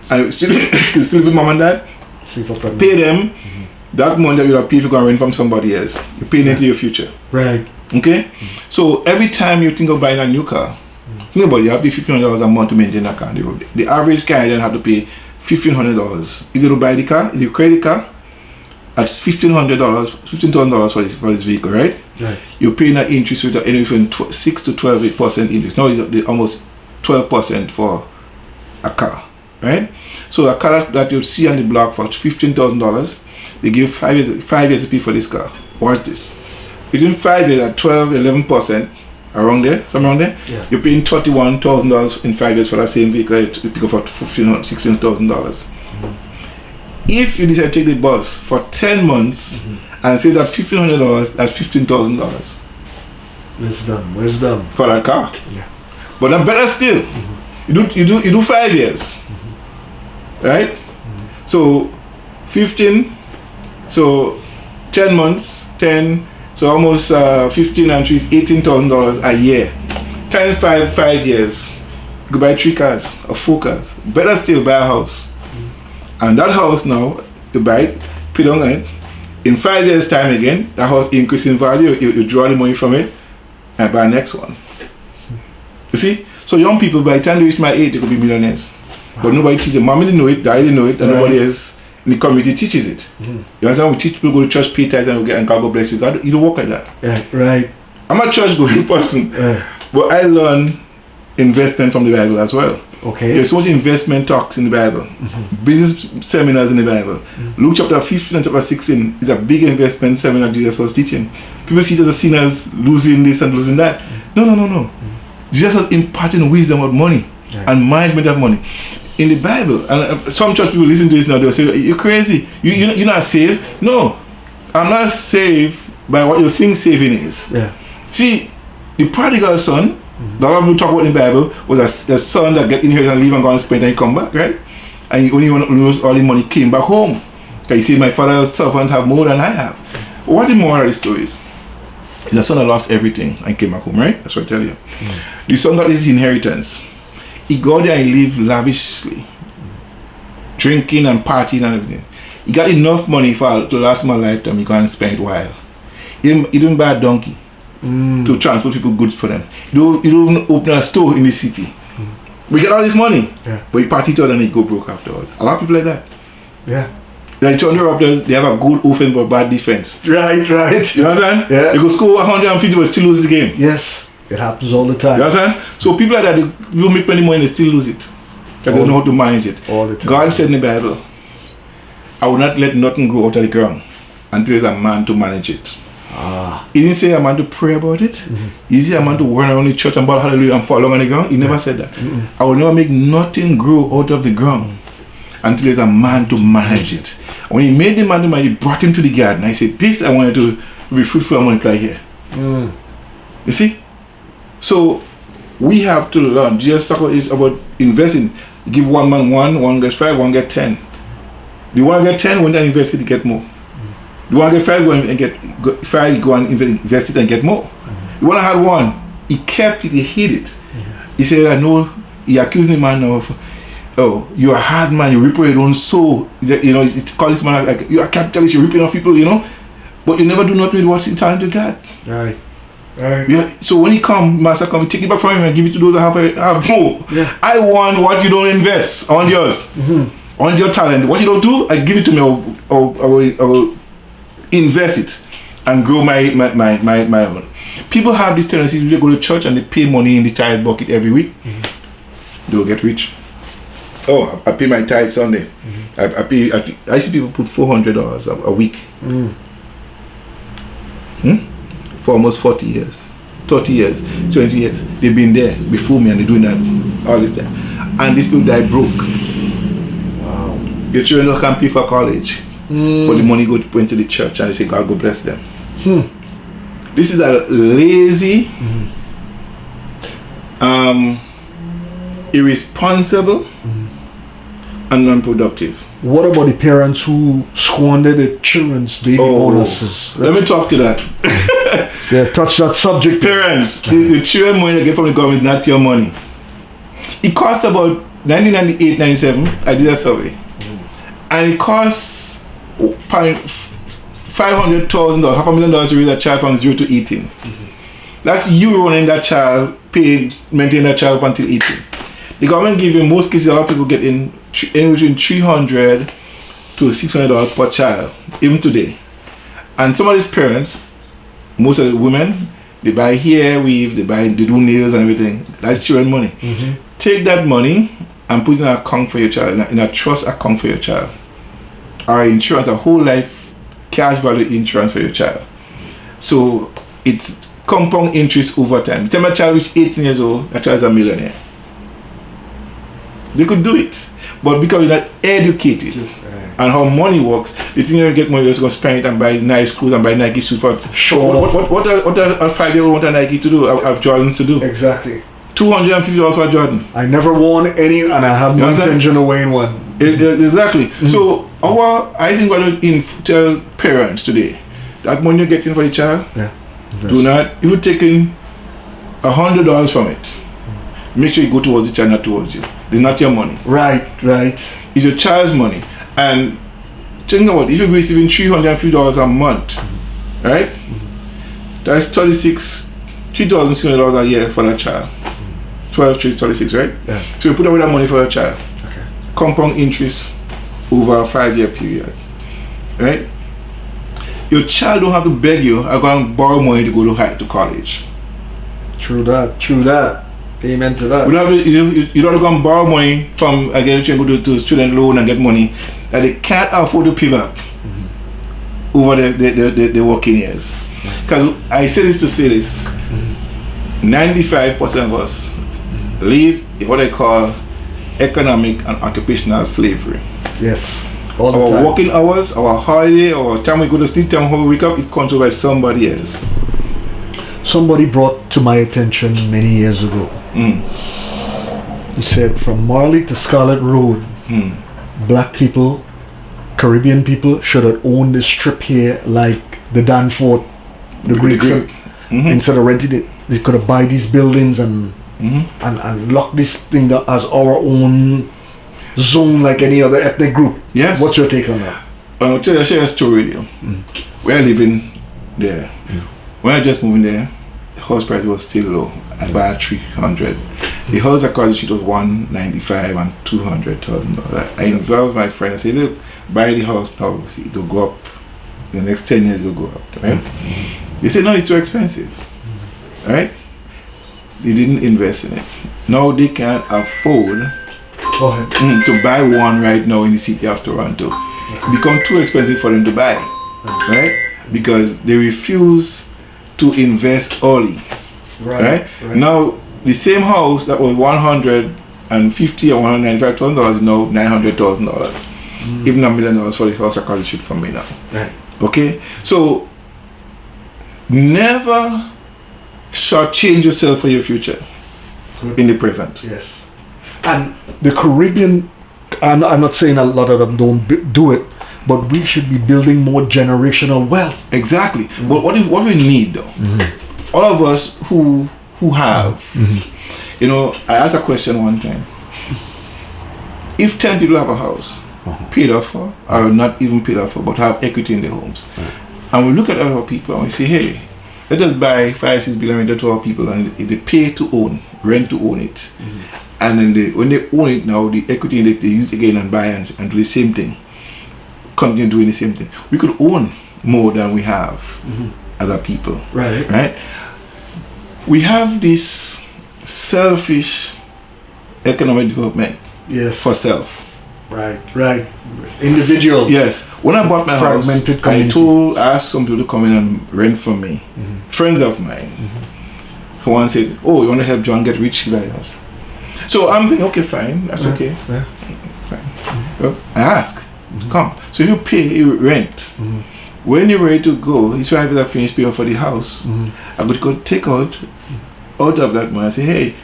and still live with mom and dad, pay them that money that you have paid if you're going to rent from somebody else. You're paying into your future. Right. Okay? So every time you think of buying a new car, think about it, you have to pay $1,500 a month to maintain that car on the road. The average car then have to pay $1,500. If you don't buy the car, if you credit car, that's $1,500 for this vehicle, right? Right. You're paying an interest rate of anywhere from 6 to 12% interest. Now it's almost 12% for a car, right? So a car that you see on the block for $15,000, they give 5 years to pay for this car. Watch this. Within 5 years at 12-11%, around there, somewhere around there, you're paying $31,000 in 5 years for that same vehicle, right? You pick up for $16,000. If you decide to take the bus for 10 months and say that $1,500, that's $15,000. Wisdom. For that car. But then better still, you do 5 years, right? So 15, so 10 months, 10, so almost 15 and 3 is $18,000 a year. Times 5 years, you could buy 3 cars or 4 cars. Better still, buy a house. And that house now, you buy it, pay down on it. In 5 years' time again, that house increase in value, you draw the money from it and buy the next one. You see? So young people, by the time they reach my age, they could be millionaires. But nobody teaches them. Mommy didn't know it, daddy didn't know it, and nobody else in the community teaches it. You understand? We teach people go to church, pay tithes, and God go bless you. God, you don't work like that. Right. I'm a church going person, but I learn investment from the Bible as well. Okay. There's so much investment talks in the Bible, business seminars in the Bible. Luke chapter 15 and chapter 16 is a big investment seminar Jesus was teaching. People see it as a sinners losing this and losing that. No. Jesus was imparting wisdom of money and management of money. In the Bible, and some church people listen to this now, they'll say, you're crazy, you're not saved. No, I'm not saved by what you think saving is. See, the prodigal son, the one we talk about in the Bible, was a son that get in here and leave and go and spend and come back, right? And he only lose all the money, came back home. He said, my father's servant have more than I have. What the moral of the story is the son that lost everything and came back home, right? That's what I tell you. The son got his inheritance. He got there and lived lavishly, drinking and partying and everything. He got enough money to last my lifetime. He got and spend it while. He didn't buy a donkey to transport people goods for them. He don't even open a store in the city. We get all this money, but he party to it and he go broke afterwards. A lot of people like that. Like John Raptors, they have a good offense but bad defense. Right. You know what I'm saying? They go score 150 but still lose the game. Yes, it happens all the time. You know what I'm saying? So people like that, they will make plenty money and they still lose it. Because they don't know how to manage it. All the time. God said in the Bible, I will not let nothing grow out of the ground until there's a man to manage it. He didn't say a man to pray about it. He said a man to run around the church and bawl hallelujah and fall along on the ground. He never said that. I will never make nothing grow out of the ground until there's a man to manage it. When he made the man to manage, he brought him to the garden. I said, this I want you to be fruitful and multiply here. You see? So we have to learn. Jesus talk about investing. You give one man one get 5, one get 10. You want to get 10, when you invest it, you get more. You want to get 5, go and get 5, go and invest it and get more. You want to have 1, he kept it, he hid it. He said, I know, he accused the man of, oh, you're a hard man, you reap your own soul. You know, it call this man like, you're a capitalist, you're ripping off people, you know. But you never do nothing with what you talent to God. Right. So when he come, master come, take it back from him and give it to those that have more. I want what you don't invest. I want yours. I want your talent. What you don't do, I give it to me. I will invest it and grow my own. People have this tendency to go to church and they pay money in the tithe bucket every week. They will get rich. Oh, I pay my tithe Sunday. I see people put $400 a week. For almost 40 years, 30 years, 20 years. They've been there before me and they're doing that all this time. And these people die broke. Wow. Your children don't can pay for college. For the money went to the church and they say, God go bless them. This is a lazy, irresponsible, and non-productive. What about the parents who squandered their children's baby bonuses? Let me talk to that. Yeah, touch that subject. Parents, the children money they get from the government is not your money. It costs about 1998, 97. I did a survey, and it costs $500,000, $500,000 to raise a child from 0 to 18. That's you running that child, paying, maintain that child up until 18. The government gives in most cases, a lot of people get in between $300 to $600 per child, even today. And some of these parents, most of the women, they buy hair weave, they do nails and everything. That's children money. Take that money and put it in an account for your child, in a trust account for your child, or insurance, a whole life cash value insurance for your child. So it's compound interest over time. Tell my child reach 18 years old, that child is a millionaire. They could do it, but because you're not educated and how money works, they think you get money, they're just going to spend it and buy nice clothes and buy Nike shoes for. What a 5-year-old want a Nike to do? Have Jordans to do? Exactly. $250 for a Jordan. I never worn any, and I have no intention of wearing one. Exactly. So I think what we tell parents today, that money you're getting for your child, do not, if you're taking $100 from it, make sure you go towards the child, not towards you. It's not your money. Right. It's your child's money. And think about it, if you're receiving $350 a month, right? That's $3,600 a year for that child. 12, 3, 36, right? Yeah. So you put away that money for your child. Okay. Compound interest over a 5-year period, right? Your child don't have to beg you, I'm going to borrow money to go to college. True that. Amen to that. You don't go and borrow money from, again, you go to student loan and get money that they can't afford to pay back over the working years. Because I say this to say this, 95% of us live in what I call economic and occupational slavery. Yes. Our working hours, our holiday, our time we go to sleep, time we wake up is controlled by somebody else. Somebody brought to my attention many years ago. He said from Marley to Scarlet Road, black people, Caribbean people should have owned this strip here like the Danforth, the Greeks. Instead of renting it, they could have buy these buildings and lock this thing down as our own zone like any other ethnic group. Yes. What's your take on that? I'll share a story with you. We're living there. When I just moved in there, the house price was still low. I bought 300. The house across the street was $195 and $200,000. I involved my friend and said, look, buy the house now, it'll go up. The next 10 years it'll go up, right? They said, no, it's too expensive, right? They didn't invest in it. Now they can't afford to buy one right now in the city of Toronto. It becomes too expensive for them to buy, right? Because they refuse to invest early, right? Now the same house that was $150,000 or $195,000 is now $900,000, even $1 million for the house across the street from me now. Okay, so never shortchange yourself for your future in the present. Yes, and the Caribbean, I'm not saying a lot of them don't do it, but we should be building more generational wealth. Exactly. But what we need though, all of us who have, you know, I asked a question one time. If 10 people have a house, paid off for, or not even paid off for, but have equity in their homes, and we look at other people and we say, hey, let us buy 5-6 billion rented to our people, and they pay to own, rent to own it, and then when they own it now, the equity they use again and buy and do the same thing. Continue doing the same thing. We could own more than we have other people. Right? We have this selfish economic development for self. Right. Individual. Yes. When I bought my house, Fragmented community. I asked some people to come in and rent from me. Friends of mine. So one said, "Oh, you want to help John get rich by us?" So I'm thinking, okay, fine, that's okay. Yeah. Fine. Well, I ask, come. So if you pay rent, when you're ready to go, it's right after I finish paying for the house, I'm going to go take out of that money and say, hey,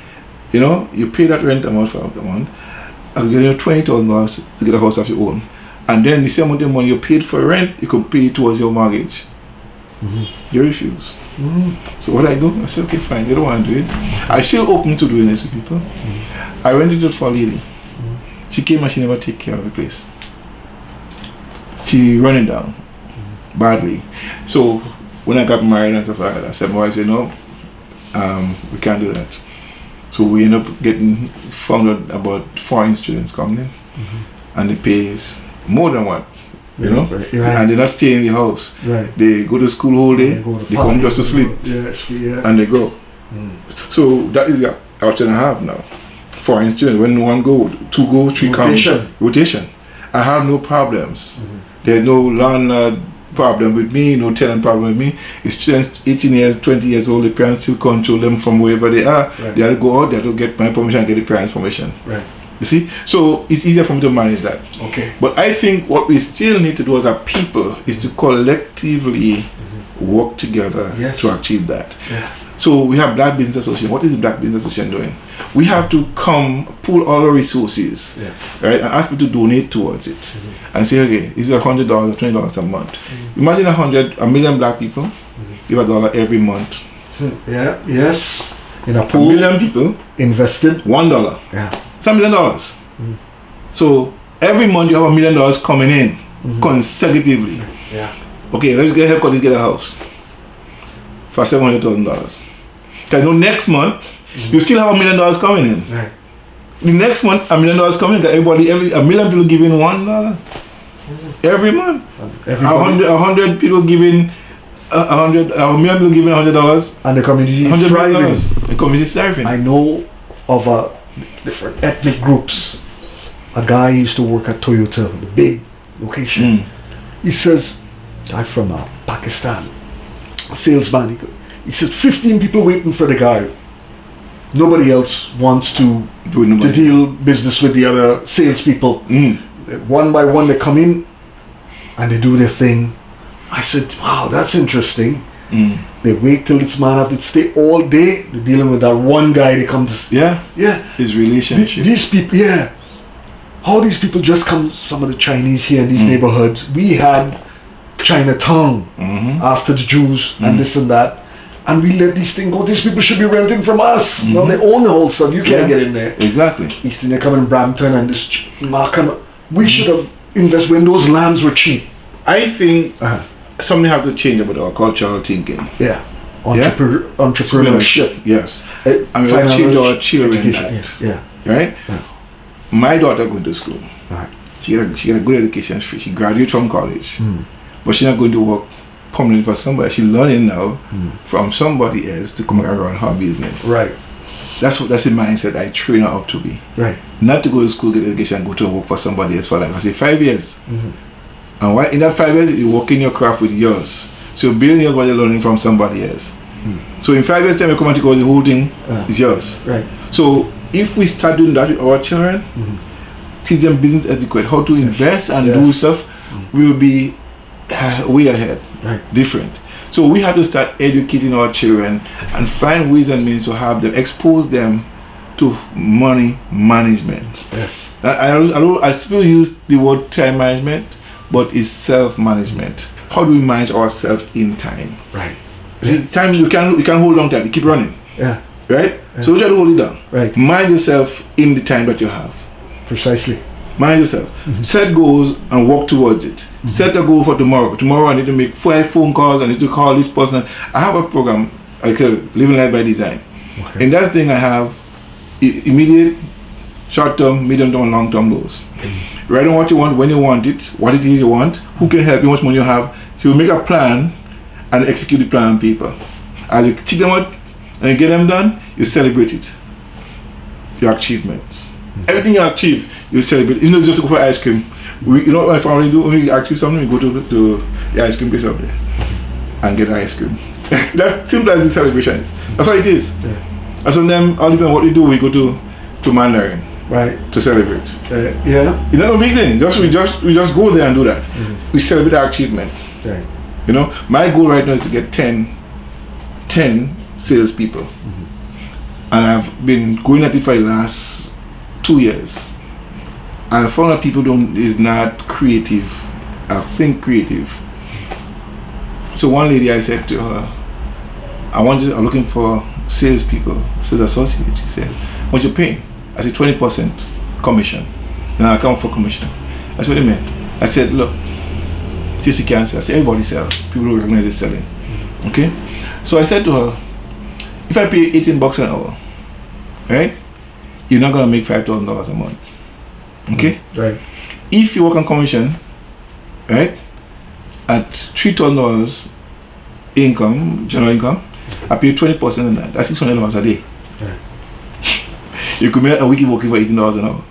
you pay that rent amount for the month, I'll give you $20,000 to get a house of your own. And then the same amount of money you paid for rent, you could pay towards your mortgage. You refuse. So what I do, I say, okay, fine, they don't want to do it. I still open to doing this with people. I rented it for a lady. She came and she never take care of the place. She running down badly. So when I got married and stuff like that, I said, my wife said, no, we can't do that. So we end up found out about foreign students coming in, and they pay more than what. Right. And they're not staying in the house. Right. They go to school whole day, they come just to sleep, and they go. So that is the option I have now. Foreign students, when one go, two go, three come. Rotation. I have no problems. There's no landlord problem with me, no tenant problem with me. It's students 18 years, 20 years old, the parents still control them from wherever they are. Right. They have to go out, they have to get my permission and get the parents' permission. Right. You see? So it's easier for me to manage that. Okay. But I think what we still need to do as a people is to collectively work together to achieve that. Yeah. So we have Black Business Association. What is the Black Business Association doing? We have to pool all our resources, right, and ask people to donate towards it, and say, okay, is it $100 or $20 a month? Imagine a million Black people give $1 every month. Yeah. Yes. In a pool. A million people invested $1. Yeah. It's $1 million. So every month you have $1 million coming in consecutively. Yeah. Okay, let's get help get a house for $700,000. Because next month you still have $1 million coming in. Right. The next month $1 million coming in. A million people giving $1 every month. 100 people giving $100 million people giving $100, and the community is thriving. The community is thriving. I know of different ethnic groups. A guy used to work at Toyota, the big location. He says, I'm from Pakistan. Salesman. He said 15 people waiting for the guy. Nobody else wants to deal business with the other salespeople. One by one they come in and they do their thing. I said, wow, that's interesting. They wait till this man have to stay all day. They're dealing with that one guy. They come to his relationship. These people, how these people just come. Some of the Chinese here in these neighborhoods. We had Chinatown after the Jews and this and that. And we let these things go. These people should be renting from us. Now they own the whole stuff. You can't get in there. Exactly. East India come in Brampton and this Markham. We should have invested when those lands were cheap. I think something has to change about our cultural thinking. Yeah. Entrepreneurship. Yes. And we have to change our children that. Yeah. Right? Yeah. My daughter goes to school. Right. She get a good education. She graduated from college. But she's not going to work permanently for somebody. She's learning now from somebody else to come and run her business. Right. That's the mindset I train her up to be. Right. Not to go to school, get education, and go to work for somebody else for like I say 5 years. And in that 5 years you're working your craft with yours. So you're building yours while you're learning from somebody else. So in 5 years time you come and take over the whole thing is yours. Right. So if we start doing that with our children, teach them business etiquette, how to invest and do stuff, we will be way ahead. Right. Different. So we have to start educating our children and find ways and means to have them, expose them to money management. Yes. I still use the word time management, but it's self-management. How do we manage ourselves in time? Right. See, time you can hold on time, you keep running. Yeah. Right? Yeah. So try to hold it down. Right. Mind yourself in the time that you have. Precisely. Mind yourself. Set goals and work towards it. Set a goal for tomorrow. Tomorrow I need to make 5 phone calls. I need to call this person. I have a program I call Living Life by Design. Okay. And that thing I have immediate, short-term, medium-term, and long-term goals. Write down what you want, when you want it, what it is you want, who can help you, how much money you have. You make a plan and execute the plan on paper. As you check them out and you get them done, you celebrate it. Your achievements. Everything you achieve, you celebrate. Even though it's just go for ice cream. You know what my family do? When we achieve something, we go to the ice cream place up there and get ice cream. That's simple as the celebration is. That's what it is. Yeah. And sometimes, all depends on what we do, we go to Mandarin. Right. To celebrate. Yeah. It's not a big thing. We just go there and do that. We celebrate our achievement. Right. You know, my goal right now is to get 10 salespeople. And I've been going at it for the last 2 years. I found that people is not creative. I think creative. So one lady, I said to her, I'm looking for salespeople, sales associates. She said, what you paying? I said 20% commission. Now I come for commission. I said, what do you mean? I said, look, TC cancer. I said, everybody sells. People who recognize is selling. Okay? So I said to her, if I pay $18 an hour, right? You're not gonna make $5,000 a month. Okay? Right. If you work on commission, right? At $3,000 income, general income, I pay 20% on that. That's $600 a day. Right. You could make a week working for $18 an hour.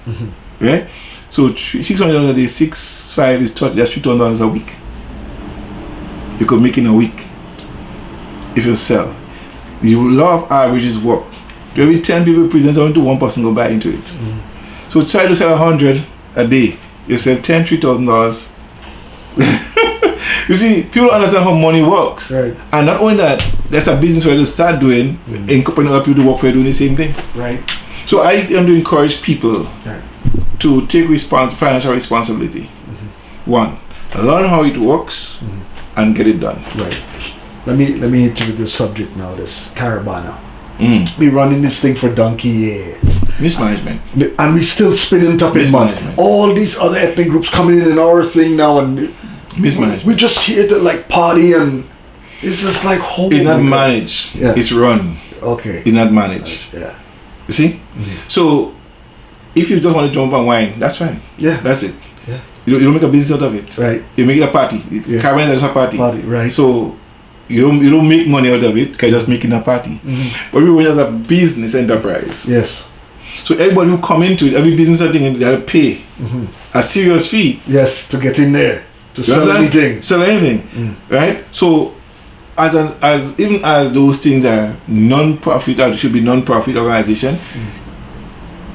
Right? So $600 a day, 6.5 is 30, that's $3,000 a week. You could make in a week if you sell. The law of averages work. Every 10 people present, only to one person go buy into it. So try to sell 100 a day. You sell $3,000. You see, people understand how money works. Right. And not only that, that's a business where you start doing, incorporating other people to work for you doing the same thing. Right. So I am to encourage people to take financial responsibility. One, learn how it works and get it done. Right. Let me hit you with this subject now, this Caravana. We running this thing for donkey years. Mismanagement. And we still spinning top in money. All these other ethnic groups coming in our thing now, and mismanagement. We just here to like party, and it's just like whole. It's not managed. Yeah. It's run. Okay. It's not managed. Yeah. You see? So if you just want to jump and wine, that's fine. Yeah. That's it. Yeah. You don't make a business out of it. Right. You make it a party. Yeah. Caravana is a party. Party. Right. So you don't make money out of it because you're just making a party. But we run as a business enterprise. Yes. So everybody who come into it, every business thing, they have to pay a serious fee. Yes, to get in there, to sell anything. Sell anything, right? So, even as those things are non-profit, or should be non-profit organization,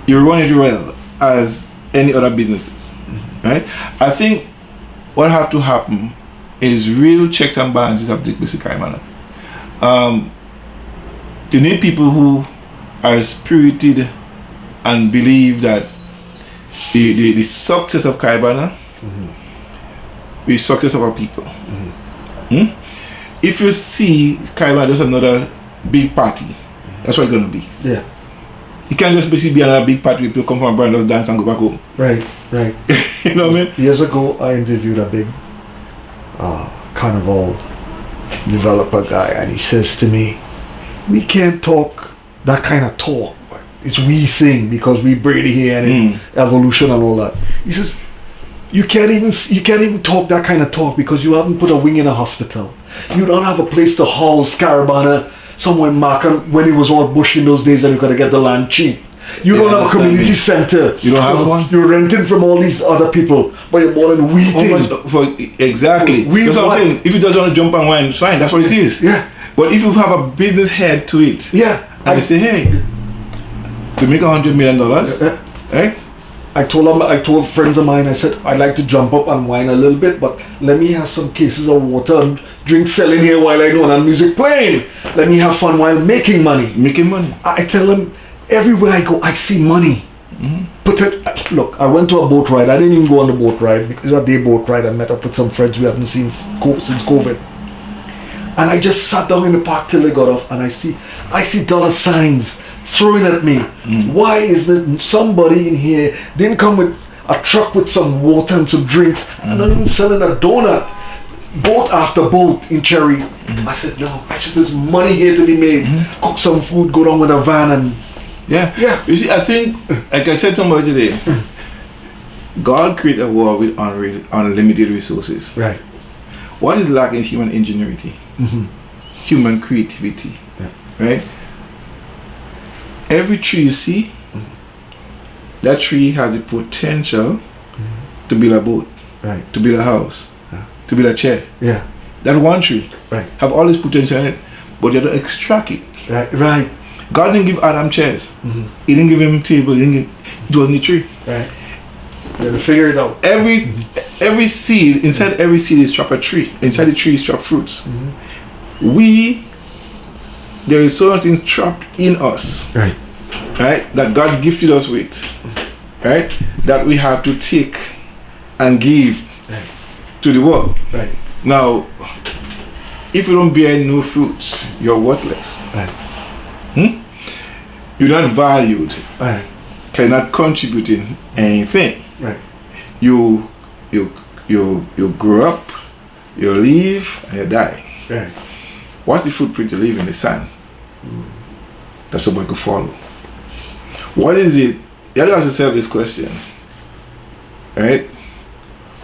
you run it well as any other businesses, right? I think what have to happen is real checks and balances have to take place in Caravana. You need people who are spirited and believe that the success of Caravana is success of our people. If you see Caravana as another big party, that's what it's going to be. Yeah. You can't just basically be another big party where people come from abroad and just dance and go back home. Right, right. You know what I mean? Years ago, I interviewed a big carnival developer guy, and he says to me, we can't talk that kind of talk. It's we thing because we Brady here and evolution and all that. He says, you can't even talk that kind of talk because you haven't put a wing in a hospital. You don't have a place to house Caravana somewhere in Markham when it was all bush in those days and you gotta get the land cheap. You don't have a community center. You don't have one? You're renting from all these other people, but you're more than we think. Exactly. That's what I'm saying. If you just want to jump and wine, it's fine. That's what it is. Yeah. But if you have a business head to it, and you say, hey, we make $100 million, right? I told friends of mine, I said, I'd like to jump up and wine a little bit, but let me have some cases of water and drink selling here while I know and music playing. Let me have fun while making money. Making money. I tell them, everywhere I go, I see money. But look, I went to a boat ride. I didn't even go on the boat ride because it was a day boat ride. I met up with some friends we haven't seen since COVID. And I just sat down in the park till they got off, and I see dollar signs throwing at me. Why is there somebody in here didn't come with a truck with some water and some drinks and not even selling a donut? Boat after boat in Cherry. I said, no, there's money here to be made. Cook some food, go down with a van and yeah. You see, I think, like I said to somebody today, God created a world with unlimited resources. Right. What is lacking is human ingenuity, human creativity, right? Every tree you see, that tree has the potential to build a boat, Right. to build a house, to build a chair. Yeah. That one tree Right. have all this potential in it, but you have to extract it. Right. Right. God didn't give Adam chairs. Mm-hmm. He didn't give him table. It wasn't a tree. Right. You have to figure it out. Every seed, inside every seed is trapped a tree. Inside the tree is trapped fruits. There is so much things trapped in us, Right. right? That God gifted us with, right? That we have to take and give Right. to the world. Right. Now, if you don't bear no fruits, you're worthless. Right. You're not valued. Right. You're not contributing anything. Right. You grow up, you live, and you die. Right. What's the footprint you leave in the sand? That somebody could follow. What is it? You have to ask yourself this question, right?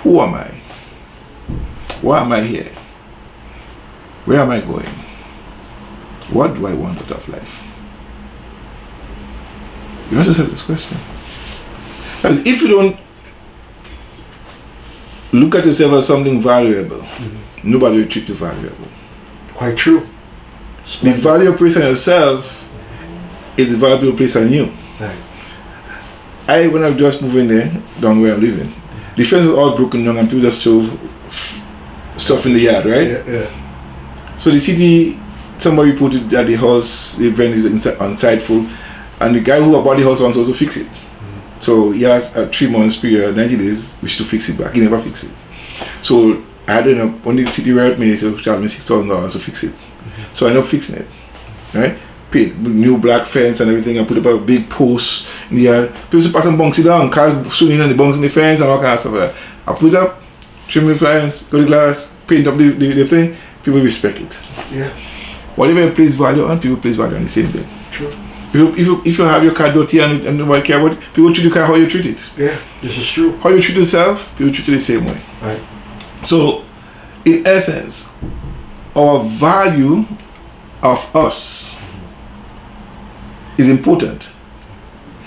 Who am I? Why am I here? Where am I going? What do I want out of life? You have to ask this question. Because if you don't look at yourself as something valuable, nobody will treat you valuable. Quite true. The value you place on yourself is the value you place on you. Right. When I just moved in there, down where I'm living, the fence was all broken down and people just throw stuff in the yard, right? Yeah. So the city, somebody put it at the house, the event is unsightful, and the guy who bought the house wants to also fix it. So he has a 3 months period, 90 days, which to fix it back. He never fixed it. So I had enough, when the city wrote me to charge me $6,000 to fix it. So I ended up fixing it, right? Paid new black fence and everything. I put up a big post in the yard. People pass and bunks it down, cars swinging on the bunks in the fence and all kinds of stuff. I put it up, trim the fence, got the glass, paint up the thing. People respect it. Yeah. Whatever you place value on, people place value on the same thing. True. If you have your car dirty and nobody care about it, people treat the car how you treat it. Yeah, this is true. How you treat yourself, people treat you the same way. Right. So, in essence, our value of us is important,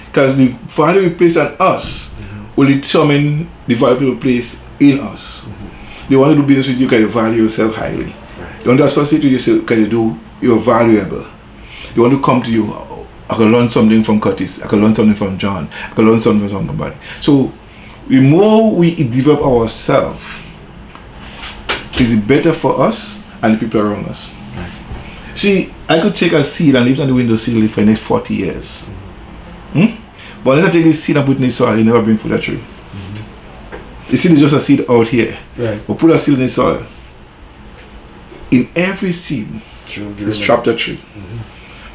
because the value we place on us will determine the value people place in us. They want to do business with you because you value yourself highly. Right. They want to associate with you because you're valuable. They want to come to you. I can learn something from Curtis. I can learn something from John. I can learn something from somebody. So the more we develop ourselves, is it better for us and the people around us. Right. See, I could take a seed and leave it on the windowsill for the next 40 years. But unless I take this seed and put it in the soil, you never bring food a tree. The seed is just a seed out here. Right. But put a seed in the soil. In every seed is trapped a tree.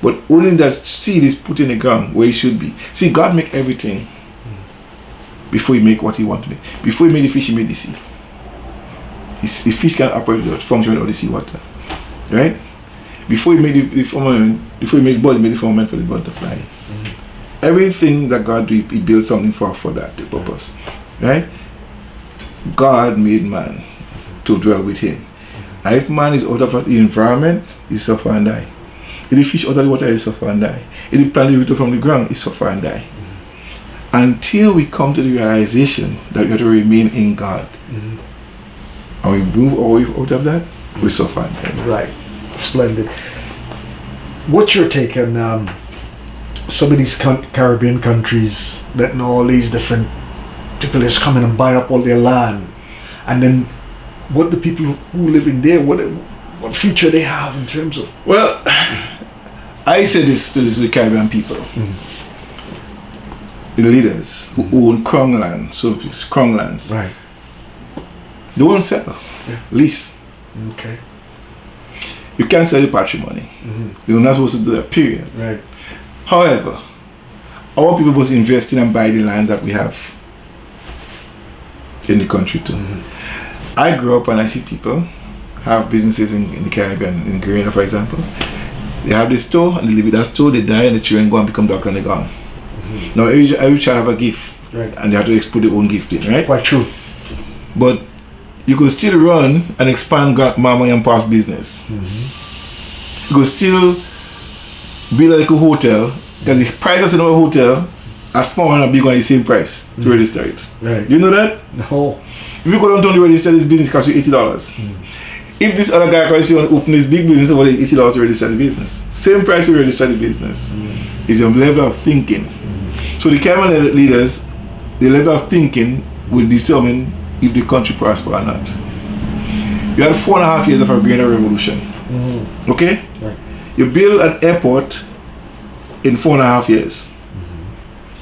But only that seed is put in the ground where it should be. See, God make everything before he make what he want to make. Before he made the fish, he made the sea. The fish can operate without function without the seawater. Right? Before he made the firmament, before he made the bird, he made the firmament for the bird to fly. Everything that God do, he built something for that the purpose. Right? God made man to dwell with him. And if man is out of the environment, he suffer and die. If the fish out of the water, he suffer and die. If the plant is from the ground, he suffer and die. Until we come to the realization that we have to remain in God, and we move away out of that, we suffer and die. Right. Splendid. What's your take on some of these Caribbean countries letting all these different people just come in and buy up all their land, and then what the people who live in there, what future they have in terms of? Well, I say this to the Caribbean people, the leaders who own Crown land, so it's Crown lands. Right. They won't sell, lease. Okay. You can't sell your patrimony. They're not supposed to do that, period. Right. However, our people must invest in and buy the lands that we have in the country too. I grew up and I see people have businesses in the Caribbean, in Grenada for example. They have this store and they live in that store, they die and the children go and become doctor and they're gone. Now every child have a gift, Right. and they have to export their own gift in, right? Quite true. But you could still run and expand mama and pa's business. You could still build like a hotel, because the prices in our hotel a small one and a big one is the same price to register it. Right. Do you know that? No. If you go downtown to register this business, it costs you $80. If this other guy comes you want to open this big business, over $80 to register the business. Same price to register the business. Is your level of thinking. So the Caribbean leaders, the level of thinking will determine if the country prosper or not. You had 4.5 years of a green revolution. Okay? Right. You build an airport in 4.5 years.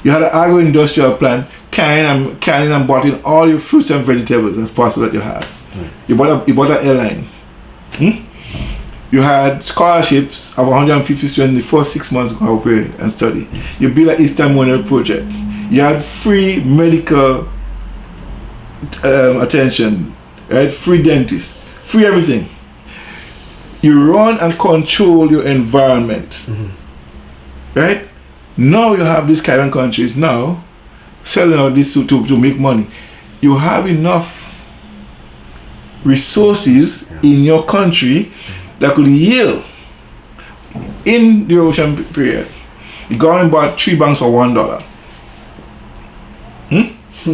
You had an agro-industrial plant canning and bottling all your fruits and vegetables as possible that you have. You bought an airline. You had scholarships of 150 students in the first 6 months to go away and study. You built an Eastern Memorial project. You had free medical attention, right? Free dentists, free everything. You run and control your environment, right? Now you have these Caribbean countries now selling out this to make money. You have enough resources in your country that could yield in the ocean period. The government bought 3 banks for $1.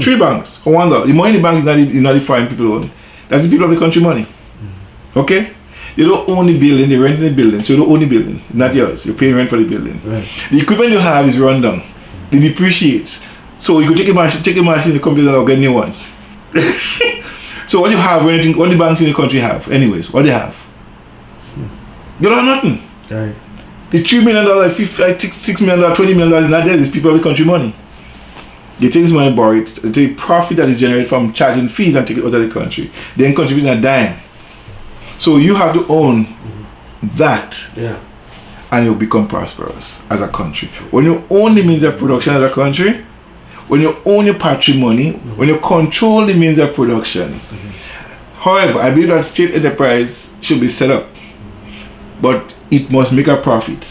3 banks for $1. The money in the bank is not the foreign people own. That's the people of the country money. Okay? They don't own the building, they rent the building. So you don't own the building, not yours. You're paying rent for the building. Right. The equipment you have is run down. It depreciates. So you could take a machine in the computer and get new ones. So what you have, what the banks in the country have, anyways, what they have? They don't have nothing. Right. The $3 million, $6 million, $20 million is not there. It's people of the country money. They take this money, borrow it, they take profit that they generate from charging fees and take it out of the country. Then contribute a dime. So you have to own that, and you'll become prosperous as a country. When you own the means of production as a country, when you own your patrimony, when you control the means of production. However, I believe that state enterprise should be set up, but it must make a profit.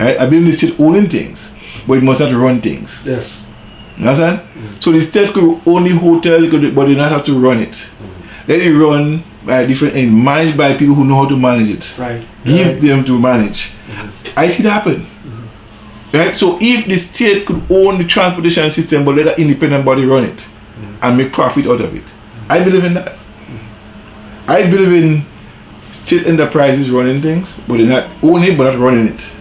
Right? I believe the state owning things, but it must not run things. Yes. You understand? So the state could own the hotel, but they not have to run it. Let it run by different and managed by people who know how to manage it. Right. Give them to manage. I see it happen. Right? So if the state could own the transportation system but let an independent body run it and make profit out of it, I believe in that. I believe in state enterprises running things, but they're not owning it but not running it.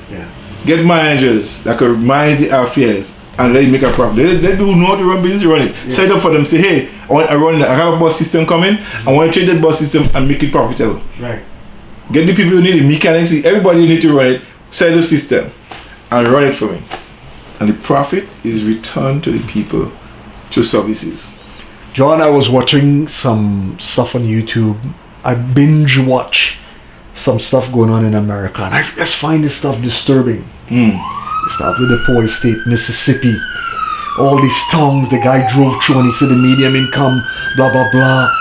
Get managers that could manage the affairs and let it make a profit. Let people who know how to run business run it. Set up for them, say, hey, I run that. I have a bus system coming. I want to change that bus system and make it profitable. Right. Get the people who need it, mechanics, everybody who need to run it, set up system and run it for me. And the profit is returned to the people through services. John, I was watching some stuff on YouTube. I binge watch some stuff going on in America, and I just find this stuff disturbing. It started with the poor state, Mississippi. All these towns the guy drove through and he said the medium income, blah, blah, blah.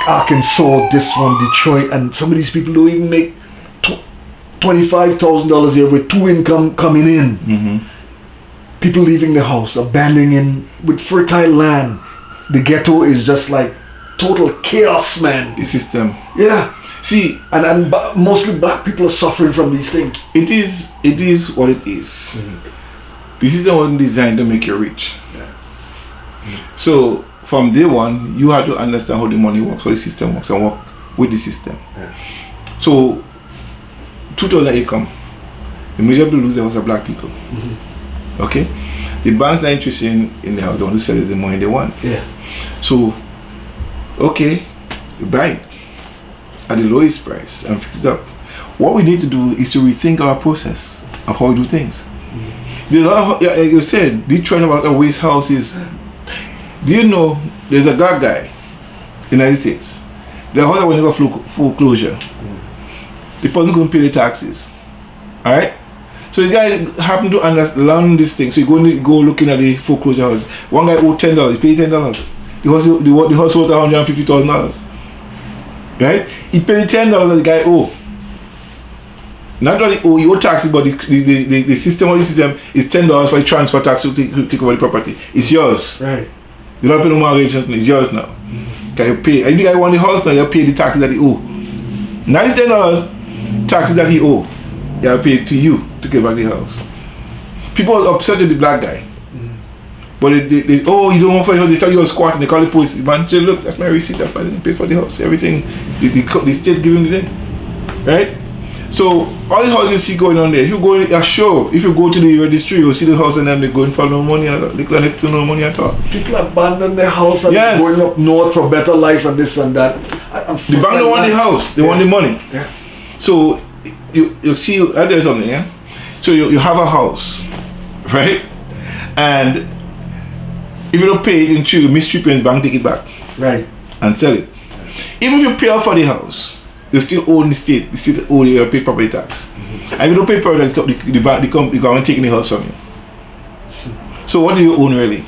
Arkansas, this one, Detroit, and some of these people don't even make $25,000 a year with 2 income coming in. People leaving the house, abandoning with fertile land. The ghetto is just like total chaos, man. The system. Yeah. See, and mostly black people are suffering from these things. It is what it is. The system wasn't designed to make you rich. So from day one, you have to understand how the money works, how the system works, and work with the system. So 2008 come, the major people lose the house are black people. Okay, the banks are interested in the house. They want to sell us the money they want. So okay, you buy it at the lowest price and fix it up. What we need to do is to rethink our process of how we do things. There's a lot of, like you said, Detroit about the waste houses. Do you know there's a black guy in the United States? The house that went into foreclosure. The person couldn't pay the taxes. Alright? So the guy happened to learn this thing. So he go looking at the foreclosure house. One guy owed $10, he paid $10. The house worth $150,000. Right? He paid $10 that the guy owe. Not only owe, he owe taxes, but the system of the system is $10 for the transfer tax to take over the property. It's yours. Right. You don't pay no mortgage, it's yours now. Can you pay? I think I want the house now, you pay the taxes that he owe. Not the $10 taxes that he owe. You have to pay to you to get back the house. People are upset with the black guy. But they oh, you don't want for the house, they tell you a squat and they call the police. Man, say, look, that's my receipt, that's my pay for the house, everything. The state giving the thing. Right? So all the houses you see going on there, if you go if you go to the registry, you'll see the house and them they going for no money at all. They collect no money at all. People abandon their house and going up north for better life and this and that. The bank don't want the house, they want the money. Yeah. So you see, there's something, yeah? So you have a house, right? And if you don't pay it in true, mystery payments, bank take it back. Right. And sell it. Even if you pay off for the house, you still own the state owe you pay property tax. And if you don't pay property tax, the government taking the house from you. So what do you own really?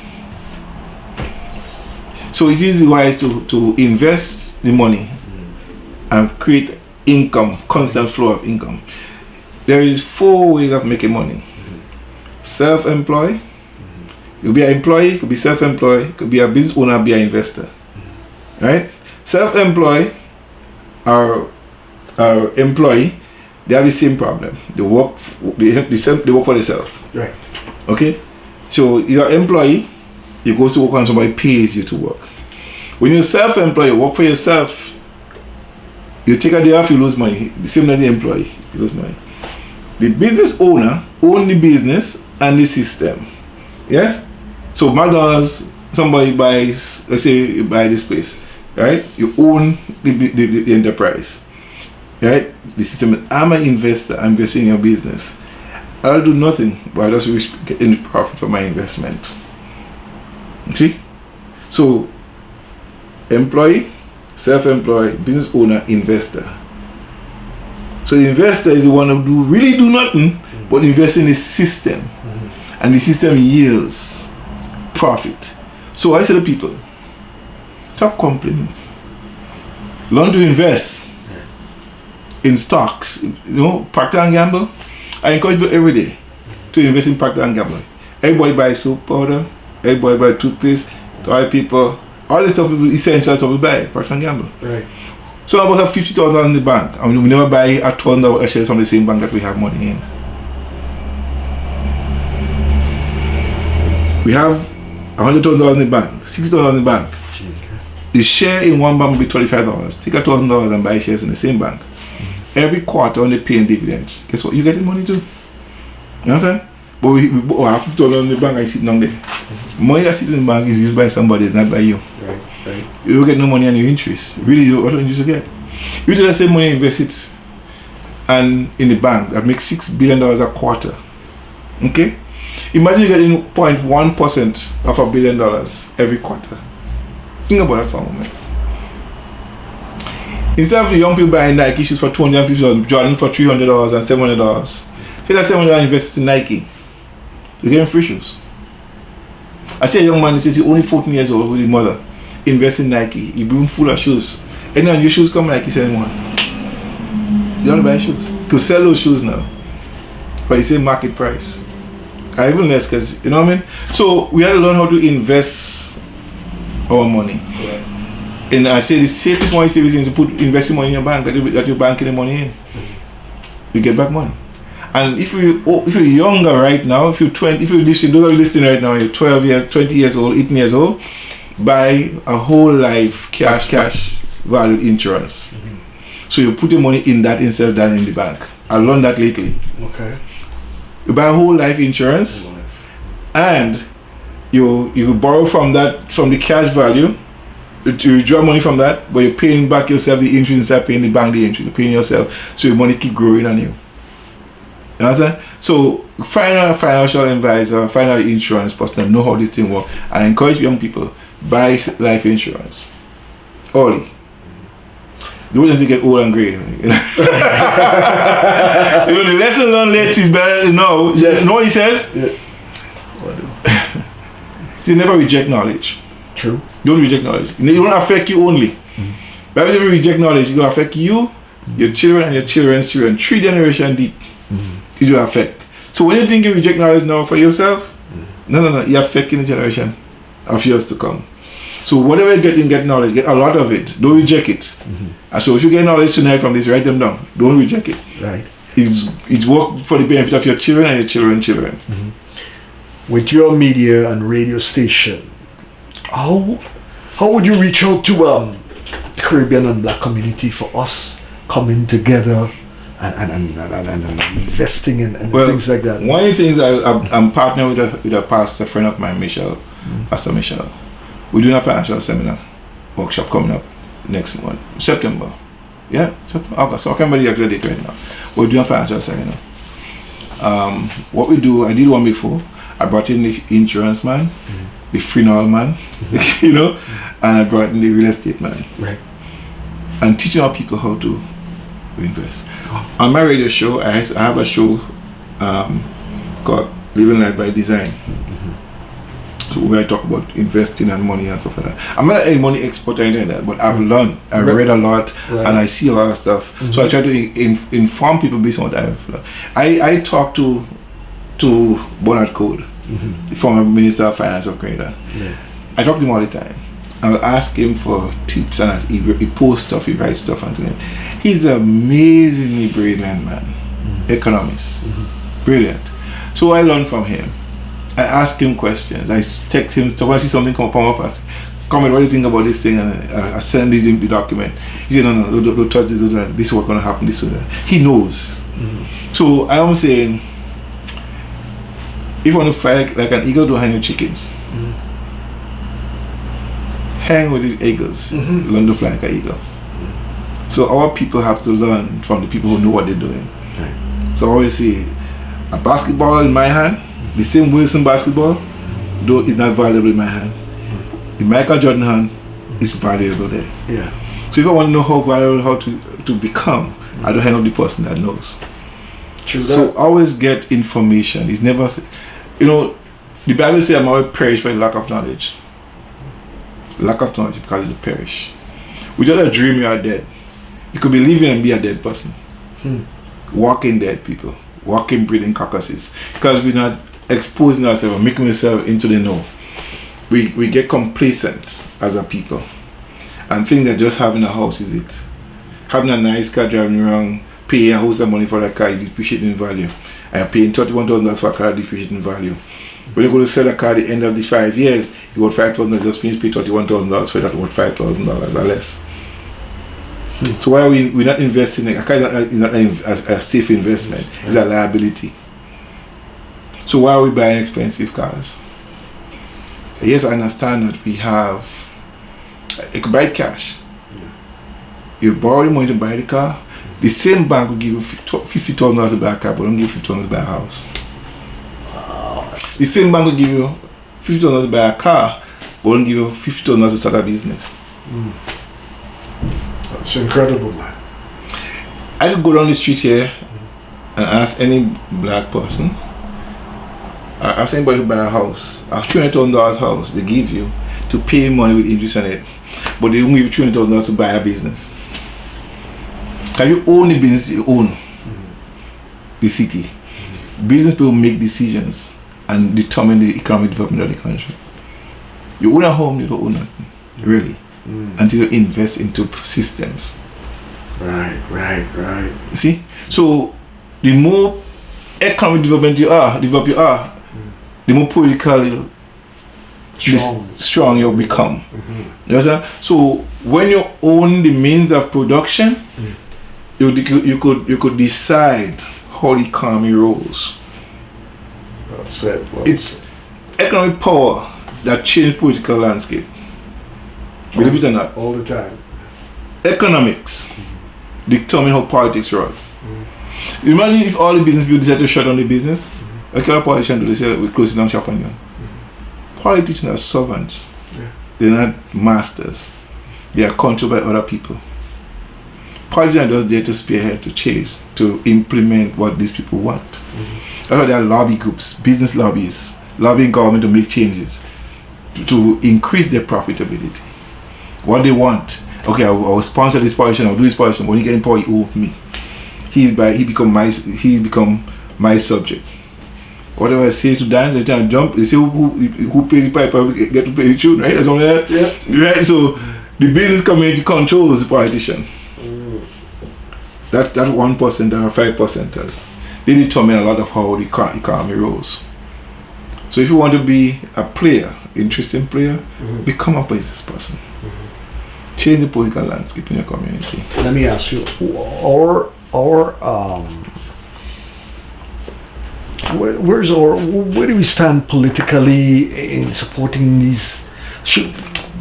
So it is wise to invest the money and create income, constant flow of income. There is 4 ways of making money. Self-employed. You'll be an employee, could be self-employed, could be a business owner, be an investor. Right? Self-employed or employee, they have the same problem. They work for themselves. Right. Okay? So you're an employee, you go to work and somebody pays you to work. When you're self-employed, you work for yourself, you take a day off, you lose money. The same as the employee, you lose money. The business owner owns the business and the system. Yeah? So McDonald's, somebody buys, let's say you buy this place, right? You own the enterprise, right? The system. I'm an investor, I'm investing in your business. I'll do nothing, but I just get any profit from my investment. See? So, employee, self-employed, business owner, investor. So the investor is the one who really do nothing, but invest in the system. And the system yields profit. So I say to people, stop complaining. Learn to invest in stocks. You know, Procter & Gamble. I encourage people every day to invest in Procter & Gamble. Everybody buys soap powder. Everybody buys toothpaste. Toilet paper. All this stuff, essential stuff we buy Procter & Gamble. Right. So I have 50,000 in the bank. I mean, we never buy $1,000 shares from the same bank that we have money in. We have $100,000 in the bank, $60,000 in the bank. The share in one bank will be $25. Take $1,000 and buy shares in the same bank. Every quarter when they pay in dividends, guess what? You get the money too. You understand? But we have $50,000 in the bank and sitting down there. Money that sits in the bank is used by somebody, it's not by you. Right. You don't get no money on your interest. Really, you what interest you get? You take the same money, invest it, and in the bank that makes $6 billion a quarter. Okay? Imagine you getting 0.1% of $1 billion every quarter. Think about that for a moment. Instead of the young people buying Nike shoes for $250, Jordan for $300 and $700, take that $700 invest in Nike. You're getting free shoes. I see a young man, he's only 14 years old with his mother, invest in Nike. He bring full of shoes. And then your shoes come Nike sell one. You don't buy shoes. You could sell those shoes now for the same market price. Or even less, because you know what I mean? So we have to learn how to invest our money. Right. And I say the safest money savings is to put investing money in your bank that you're banking the money in. You get back money. And if you're younger right now, if you're 20, if you're listening, those are listening right now, you're 12 years, 20 years old, 18 years old, buy a whole life cash value insurance. So you put your money in that instead of that in the bank. I learned that lately. Okay. You buy a whole life insurance and you borrow from the cash value. You draw money from that, but you're paying back yourself the interest instead of paying the bank the interest. You're paying yourself, so your money keep growing on you. You understand? So find out a financial advisor, find out the insurance person that know how this thing works. I encourage young people, buy life insurance early. Don't let them get old and grey. You know? The lesson learned late is better than now. Yes. You know what he says? Yeah. He never reject knowledge. True. Don't reject knowledge. It don't affect you only. But if you reject knowledge, it will affect you, your children, and your children's children. 3 generations deep. It will affect. So when you think you reject knowledge now for yourself, no, you're affecting the generation of yours to come. So whatever you get knowledge, get a lot of it. Don't reject it. And so if you get knowledge tonight from this, write them down. Don't reject it. Right. It's work for the benefit of your children and your children's children. with your media and radio station, how would you reach out to the Caribbean and Black community for us coming together and investing in things like that? One of the things I'm partnering with a pastor friend of mine, Michelle, Pastor Michelle. We're doing a financial seminar workshop coming up next month, September. Yeah, August. So I can't remember the exact date right now. We're doing a financial seminar. What we do, I did one before. I brought in the insurance man, the funeral man, you know, and I brought in the real estate man. Right. And teaching our people how to invest. On my radio show, I have a show called Living Life by Design. So where I talk about investing and money and stuff like that. I'm not a money expert or anything like that, but I've learned, I read a lot, and I see a lot of stuff. So I try to inform people based on what I've learned. I talk to Bernard Code, the former Minister of Finance of Grenada. I talk to him all the time. I'll ask him for tips, and as he posts stuff, he writes stuff and things. He's an amazingly brilliant man, economist, brilliant. So I learned from him. I ask him questions. I text him stuff. When I see something come up, I say, comment, what do you think about this thing? And I send him the document. He said, no, don't touch this. This is what's going to happen. This is that. He knows. So I'm saying, if you want to fly like an eagle, don't hang your chickens. Hang with the eagles. Learn to fly like an eagle. So our people have to learn from the people who know what they're doing. So I always say, a basketball in my hand, the same Wilson basketball, though it's not valuable in my hand. The Michael Jordan hand is valuable there. Yeah. So if I want to know how valuable, how to become, I don't hang out with the person that knows. True So that. always get information. It's never, you know, the Bible says I'm always perish for the lack of knowledge. Lack of knowledge because you perish. Without a dream, you are dead. You could be living and be a dead person. Walking dead people. Walking, breathing carcasses. Because we're not exposing ourselves or making ourselves into the know. We get complacent as a people and think that just having a house is it. Having a nice car driving around, paying a host of money for that car is depreciating in value. And paying $31,000 for a car depreciating in value. When you go to sell a car at the end of the 5 years, you got $5,000, just finish pay $31,000 for that, worth $5,000 or less. So why are we're not investing? A car is not a safe investment, it's a liability. So why are we buying expensive cars? Yes, I understand that we have, you could buy cash. You borrow the money to buy the car, the same bank will give you $50,000 to buy a car, but don't give you $50,000 to buy a house. The same bank will give you $50,000 to buy a car, but don't give you $50,000 to start a business. That's incredible, man. I could go down the street here and ask any black person, ask anybody to buy a house, a $300,000 house they give you to pay money with interest on it, but they won't give you $300,000 to buy a business. Can you own the business you own? The city. Business people make decisions and determine the economic development of the country. You own a home, you don't own nothing, really, until you invest into systems. Right. See? So the more economic develop you are, the more politically strong you become. You understand? So when you own the means of production, you could decide how the economy rolls. That's it. It's economic power that changed political landscape. Believe it or not. All the time. Economics determine how politics run. Imagine if all the business people decide to shut down the business. What kind of politician do they say we're closing down shop on you? Politicians are servants. They're not masters. They are controlled by other people. Politicians are just there to spearhead, to change, to implement what these people want. That's why there are lobby groups, business lobbyists, lobbying government to make changes, to increase their profitability. What they want, okay, I will sponsor this politician, I'll do this politician, when he get in power, he owe me. He become my subject. Whatever I say to dance, I try to jump, they say who play the pipe, I get to play the tune, right? That's all that. Yeah. Right? So the business community controls the politician. That 1% or 5%ers, they determine a lot of how the economy rolls. So if you want to be a player, interesting player, become a business person. Change the political landscape in your community. Let me ask you, where do we stand politically in supporting these? Should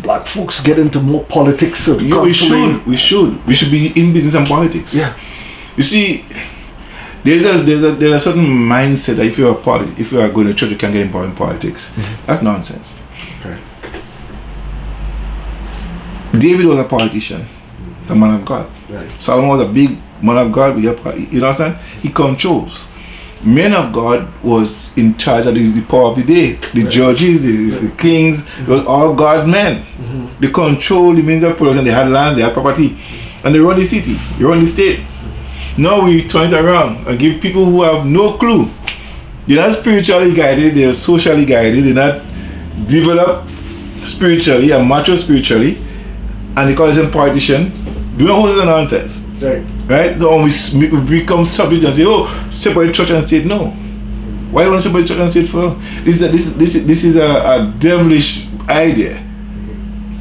black folks get into more politics? We should be in business and politics. Yeah. You see, there's a certain mindset that if you are going to church, you can get involved in politics. That's nonsense. Okay. David was a politician, a man of God. Right. Solomon was a big man of God. You know what I'm saying? He controls. Men of God was in charge of the power of the day. The judges, the kings, it was all God men. They control the means of production. They had lands, they had property, and they run the city, they run the state. Now we turn it around and give people who have no clue. They're not spiritually guided, they're socially guided, they're not developed spiritually and mature spiritually, and they call themselves politicians. Do not hold the nonsense. Right? So when we become subject and say, oh, separate church and state, no. Why you want to separate church and state for? This is a devilish idea.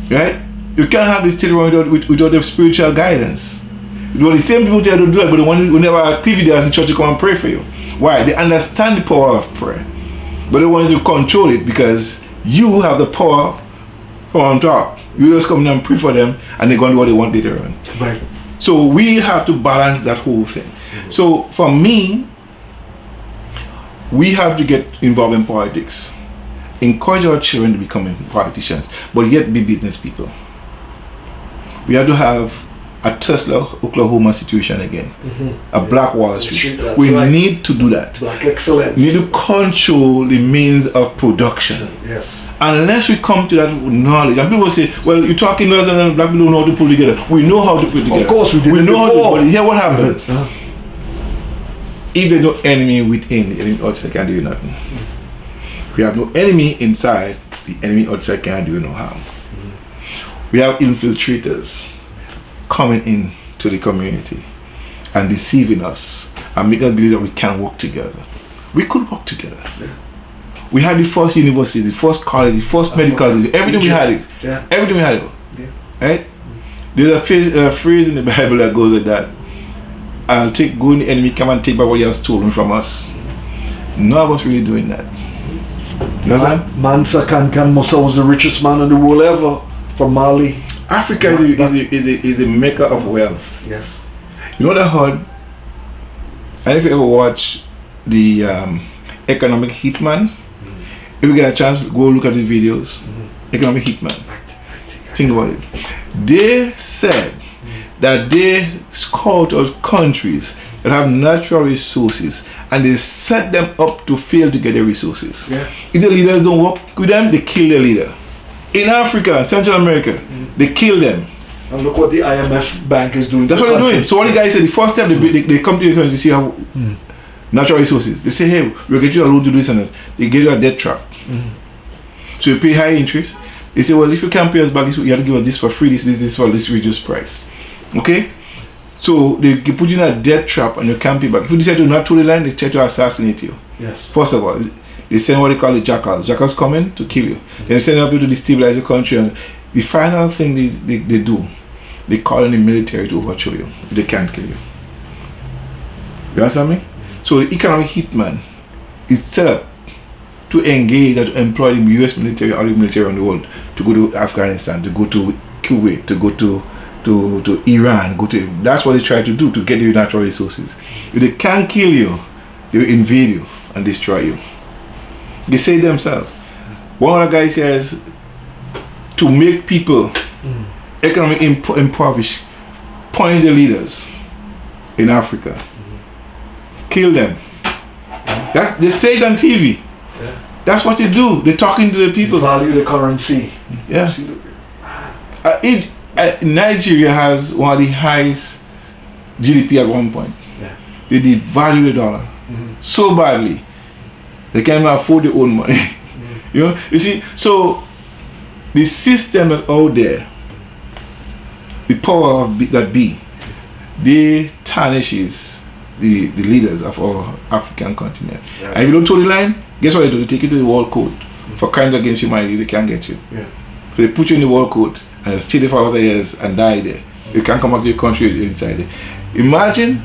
Right? You can't have this state without the spiritual guidance. It was the same people tell you to do it, but the one who never activity as in church to come and pray for you. Why? They understand the power of prayer, but they want to control it because you have the power from on top. You just come down and pray for them, and they're going to do what they want later on. Right. So we have to balance that whole thing. So for me, we have to get involved in politics, encourage our children to become politicians, but yet be business people. We have to have a Tulsa, Oklahoma situation again, a Black Wall Street. We need to do that. Black excellence. We need to control the means of production. Yes. Unless we come to that knowledge, and people say, well, you're talking to us and black people don't know how to pull together. We know how to put together. Of course, we know how to, but here what happens? If there's no enemy within, the enemy outside can't do nothing. We have no enemy inside, the enemy outside can't do no harm. We have infiltrators coming in to the community and deceiving us and making us believe that we can work together. We could work together. Yeah. We had the first university, the first college, the first medical college, everything we had it. Yeah. Everything we had it. Yeah. Right? There's a phrase in the Bible that goes like that. I'll go in the enemy camp and take back what he has stolen from us. None of us really doing that. Mansa Kankan Musa was the richest man in the world ever from Mali. Africa is the maker of wealth. Yes. You know what I heard? I don't know if you ever watch the Economic Hitman. If you get a chance, go look at the videos. Economic Hitman. Think about it. They said that they scout out countries that have natural resources and they set them up to fail to get their resources. Yeah. If the leaders don't work with them, they kill their leader. In Africa, Central America, they kill them. And look what the IMF bank is doing. That's what they're doing. So what the guys say, the first step they come to your country to see how natural resources. They say, hey, we'll get you a loan to do this and that. They get you a debt trap. So you pay high interest. They say, well, if you can't pay us back, you have to give us this for free, this for this reduced price. Okay? So they put you in a debt trap and you can't pay back. If you decide to not toe the line, they try to assassinate you. Yes. First of all, they send what they call the jackals. Jackals coming to kill you. Then they send people to destabilize the country. And the final thing they do, they call in the military to overthrow you. They can't kill you. You understand me? So the economic hitman is set up to engage and to employ the US military, all the military around the world, to go to Afghanistan, to go to Kuwait, to go to Iran, that's what they try to do to get your natural resources. If they can't kill you, they will invade you and destroy you. They say themselves. One of the guys says to make people economically impoverished, punish the leaders in Africa, kill them. They say it on TV. That's what they do. They're talking to the people. Value the currency. Yeah. Nigeria has one of the highest GDP at one point. Yeah. They devalue the dollar so badly they can't even afford their own money. You know, you see, so the system that's out there, the power of they tarnishes the leaders of our African continent. Yeah. And if you don't toe the line, Guess what they do? They take you to the World Court for crimes against humanity. They can't get you. Yeah. So they put you in the World Court and you stay there for a lot of years and die there. You can't come back to your country inside there. Imagine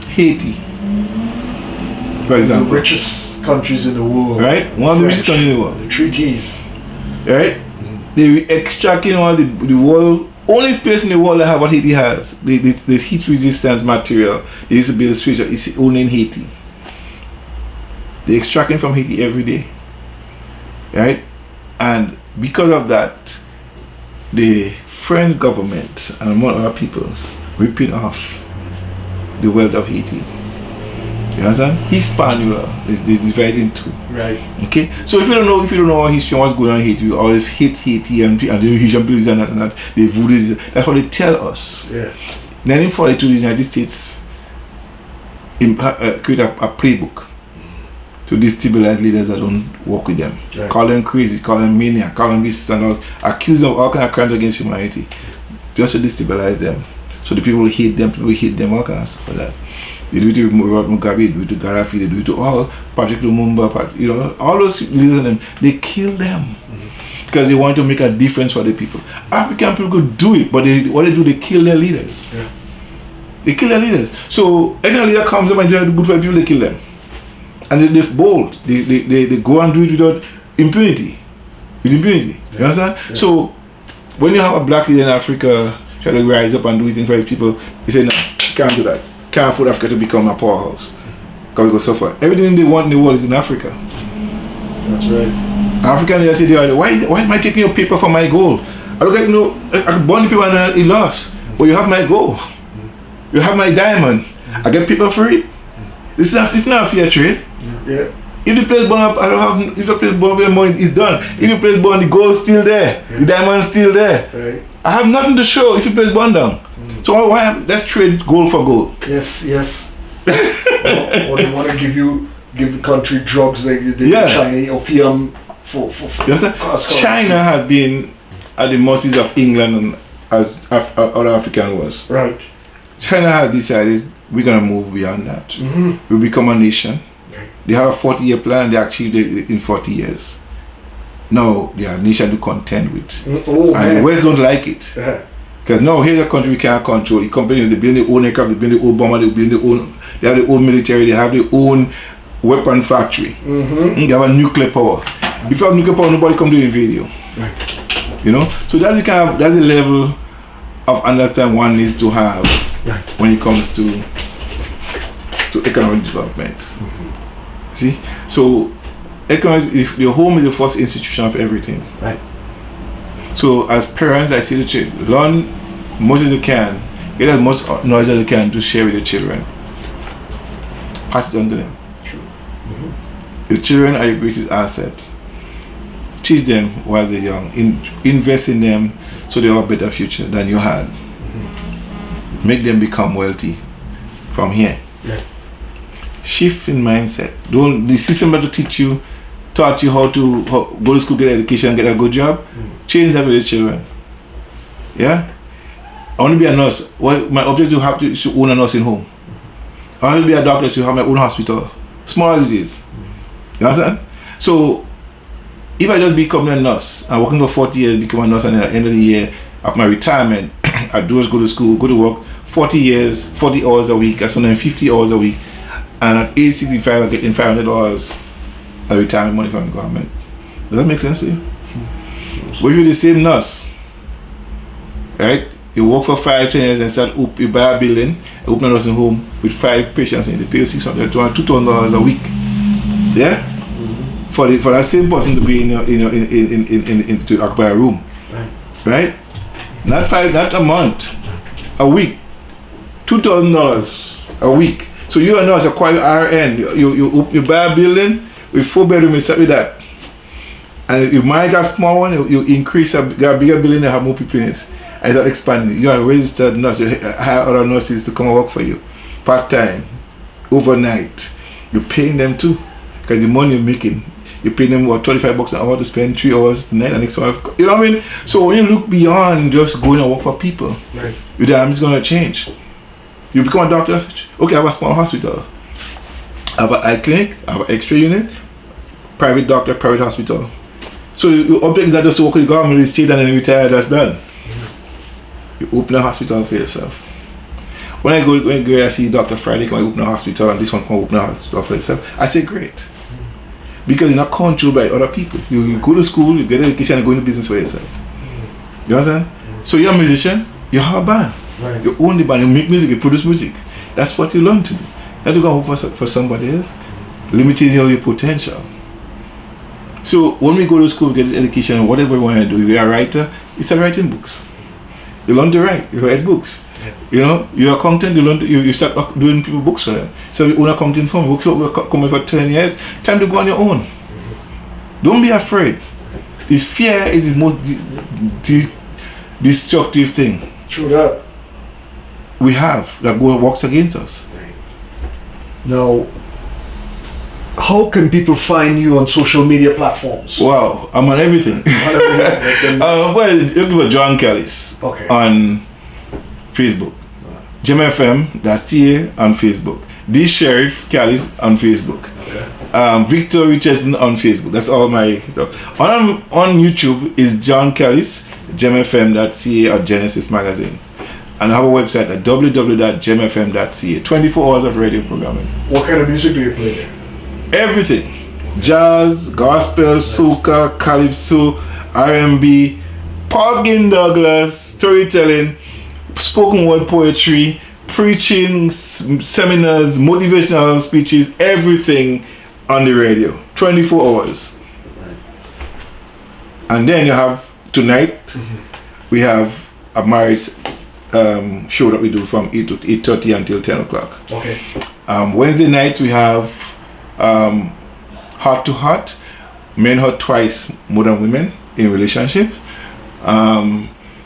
Haiti, for example. One of the richest countries in the world. Right? One of the richest countries in the world. The treaties. Right? They were extracting all the world, only place in the world that have what Haiti has. The heat resistance material they used to build structure is only in Haiti. They're extracting from Haiti every day. Right? And because of that, the French government and among other peoples ripping off the wealth of Haiti. You understand? Hispaniola they divide in two. Right. Okay. So if you don't know our history and what's going on in Haiti, we always hate Haiti and the Haitian police and that, they voodoo. That's what they tell us. Yeah. 1942, the United States create a playbook to destabilize leaders that don't work with them. Right. Call them crazy, call them maniac, call them this and all, accuse them of all kinds of crimes against humanity, just to destabilize them. So the people hate them, all kinds of stuff like that. They do it to Mugabe, they do it to Gaddafi, they do it to all Patrick Lumumba, all those leaders of them. They kill them because they want to make a difference for the people. African people could do it, but what they do, they kill their leaders. Yeah. They kill their leaders. So any leader comes up and do good for the people, they kill them. And they're bold. They go and do it without impunity. With impunity. Yeah. You understand? Yeah. So when you have a black leader in Africa try to rise up and do things for his people, they say, no, you can't do that. Can't afford Africa to become a powerhouse. Because we go suffer. Everything they want in the world is in Africa. That's right. African leaders say, why am I taking your paper for my goal? I don't get I can burn the paper and he lost. But you have my goal. You have my diamond. I get paper for it. It's not a fair trade. Yeah. If the place burn up, if the place burn up, money is done. If the place burn, the gold's still there. Yeah. The diamond's still there. Right. I have nothing to show if the place burn down. So let's trade gold for gold. Yes. Or they want to give the country drugs like they China opium for yes, China has been at the mercies of England as other African was. Right. China has decided we're gonna move beyond that. Mm-hmm. We become a nation. Okay. They have a 40-year plan and they achieved it in 40 years. Now they are a nation to contend with. And the West don't like it. Because now here's a country we can't control. The companies, they build their own aircraft, they build their own bomber, they have their own military, they have their own weapon factory. Mm-hmm. They have a nuclear power. If you have nuclear power, nobody come to invade you. Right. You know? So that's the level of understanding one needs to have when it comes to economic development. Mm-hmm. See? So if your home is the first institution of everything. Right. So as parents, I say to children, learn much as you can, get as much knowledge as you can to share with your children. Pass it on to them. True. Mm-hmm. Your children are your greatest assets. Teach them while they're young. Invest in them so they have a better future than you had. Mm-hmm. Make them become wealthy from here. Yeah. Shift in mindset. The system that taught you how to go to school, get education, get a good job. Change that with your children. Yeah? I want to be a nurse. Well, my objective is to own a nursing home. I want to be a doctor to have my own hospital. Small as it is. You understand? So, if I just become a nurse, I'm working for 40 years, become a nurse, and at the end of the year, of my retirement, I do is go to school, go to work, 40 years, 40 hours a week, or sometimes 50 hours a week, and at age 65, I'm getting $500 a retirement money from the government. Does that make sense to you? But if you're the same nurse, right? You work for 5-10 years and you buy a building, open a nursing home with 5 patients in it, they pay you $600, $2,000 a week. Yeah? Mm-hmm. For that same person to be to occupy a room. Right? Not a month, a week. $2,000 a week. So you and us acquire RN, you buy a building with 4 bedrooms, you start with that. And you might have a small one, you increase a bigger building and have more people in it. And start expanding. You are a registered nurse, you hire other nurses to come and work for you. Part-time, overnight. You're paying them too. Because the money you're making, you're paying them $25 an hour to spend 3 hours tonight and next hour. You know what I mean? So when you look beyond just going and work for people, right, your dynamics going to change. You become a doctor, okay, I have a small hospital. I have an eye clinic, I have an X-ray unit, private doctor, private hospital. So your object is not just to work with the government, the state, and then retire. That's done. You open a hospital for yourself. When I go I see Dr. Friday, can I open a hospital, and this one can open a hospital for yourself? I say great. Because you're not controlled by other people. You go to school, you get education, and go into business for yourself. You understand? So you're a musician, you have a band. Right. You own the band, you make music, you produce music. That's what you learn to do. Not to go hope for somebody else, limiting your potential. So when we go to school, we get this education, whatever we want to do, you're a writer, you start writing books. You learn to write, you write books. You know, you're a content, you start doing people books for them. So we own a content firm, we're coming for 10 years, time to go on your own. Don't be afraid. This fear is the most destructive thing. True that. We have that works against us. Now, how can people find you on social media platforms? Wow, I'm on everything. Well, you give a John Calliste on Facebook, GemFm.ca on Facebook, The Sheriff Calliste on Facebook, Victor Richardson on Facebook. That's all my stuff. On YouTube is John Calliste, GemFM.ca or Genesis Magazine. And I have a website at www.gemfm.ca. 24 hours of radio programming. What kind of music do you play there? Everything. Jazz, gospel, soca, calypso, R&B, Parkin Douglas, storytelling, spoken word poetry, preaching, seminars, motivational speeches, everything on the radio. 24 hours. And then you have tonight, we have a marriage show that we do from 8 to 8:30 until 10 o'clock. Okay. Wednesday night we have Heart to Heart, men hurt twice more than women in relationships.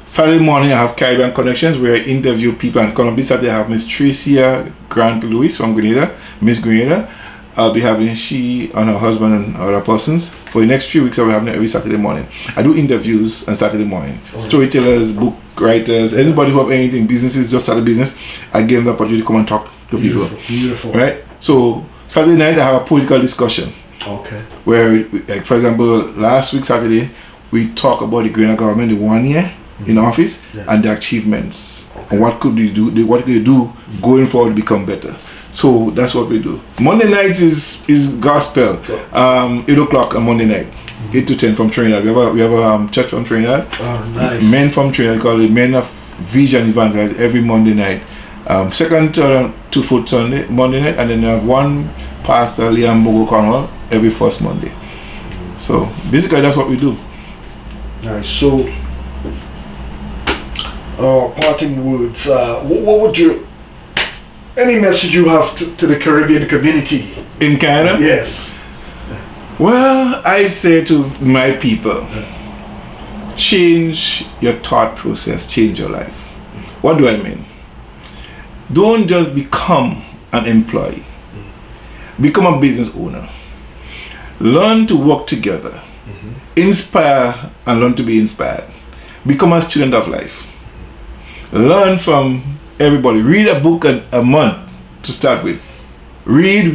Saturday morning I have Caribbean Connections where I interview people, and this Saturday I have Miss Tricia Grant Lewis from Grenada, Miss Grenada. I'll be having she and her husband and other persons. For the next 3 weeks I'll be having it every Saturday morning. I do interviews on Saturday morning. Storytellers, book writers, anybody who have anything, businesses, just start a business, I give them the opportunity to come and talk to people. Beautiful. Right? So Saturday night I have a political discussion. Okay. Where, like for example, last week Saturday we talk about the Grenada government, the 1 year in office, and the achievements, and what could you do, what could you do going forward to become better. So that's what we do. Monday nights is gospel. 8 o'clock on Monday night, 8 to 10 from Trinidad. We have a church from Trinidad. Oh, nice. Men from Trinidad, called it Men of Vision Evangelize every Monday night. Second to fourth Sunday, Monday night, and then we have one pastor, Liam Bogo Cornwall, every first Monday. So basically that's what we do. Nice. So parting words. What would you? Any message you have to the Caribbean community in Canada? Yes. Well, I say to my people, change your thought process, change your life. What do I mean? Don't just become an employee. Become a business owner. Learn to work together. Inspire and learn to be inspired. Become a student of life. Learn from everybody. Read a book a month to start with. Read.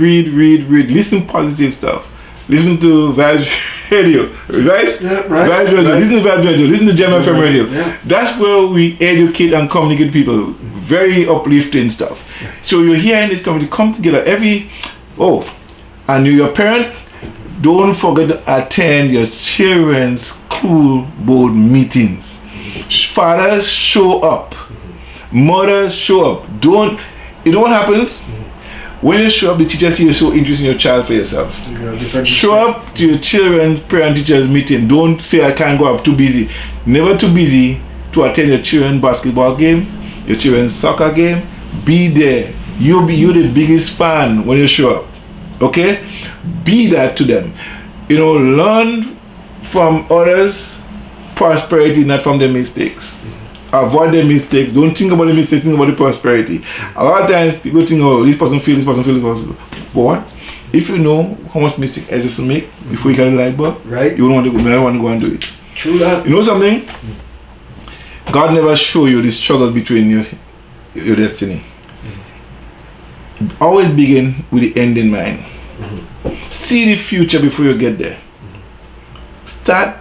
Listen positive stuff. Listen to Vibes Radio, right? Yeah, right. Vibes Radio. Right. Listen to Vibes Radio. Listen to GemFM Radio. Yeah. That's where we educate and communicate people. Very uplifting stuff. So you're here in this community. Come together and you're a parent. Don't forget to attend your children's school board meetings. Fathers, show up. Mothers, show up. You know what happens? When you show up, the teacher see you so interested in your child for yourself. Show up to your children's parent-teachers meeting. Don't say I can't go, I'm too busy. Never too busy to attend your children's basketball game, your children's soccer game. Be there. You're the biggest fan when you show up. Okay? Be that to them. Learn from others' prosperity, not from their mistakes. Avoid their mistakes. Don't think about the mistakes, think about the prosperity. A lot of times people think, this person failed, this person. But what? If you know how much mistake Edison make before you get a light bulb, right? You don't never want to go and do it. True that. You know something? God never show you the struggles between your destiny. Always begin with the end in mind. See the future before you get there. Start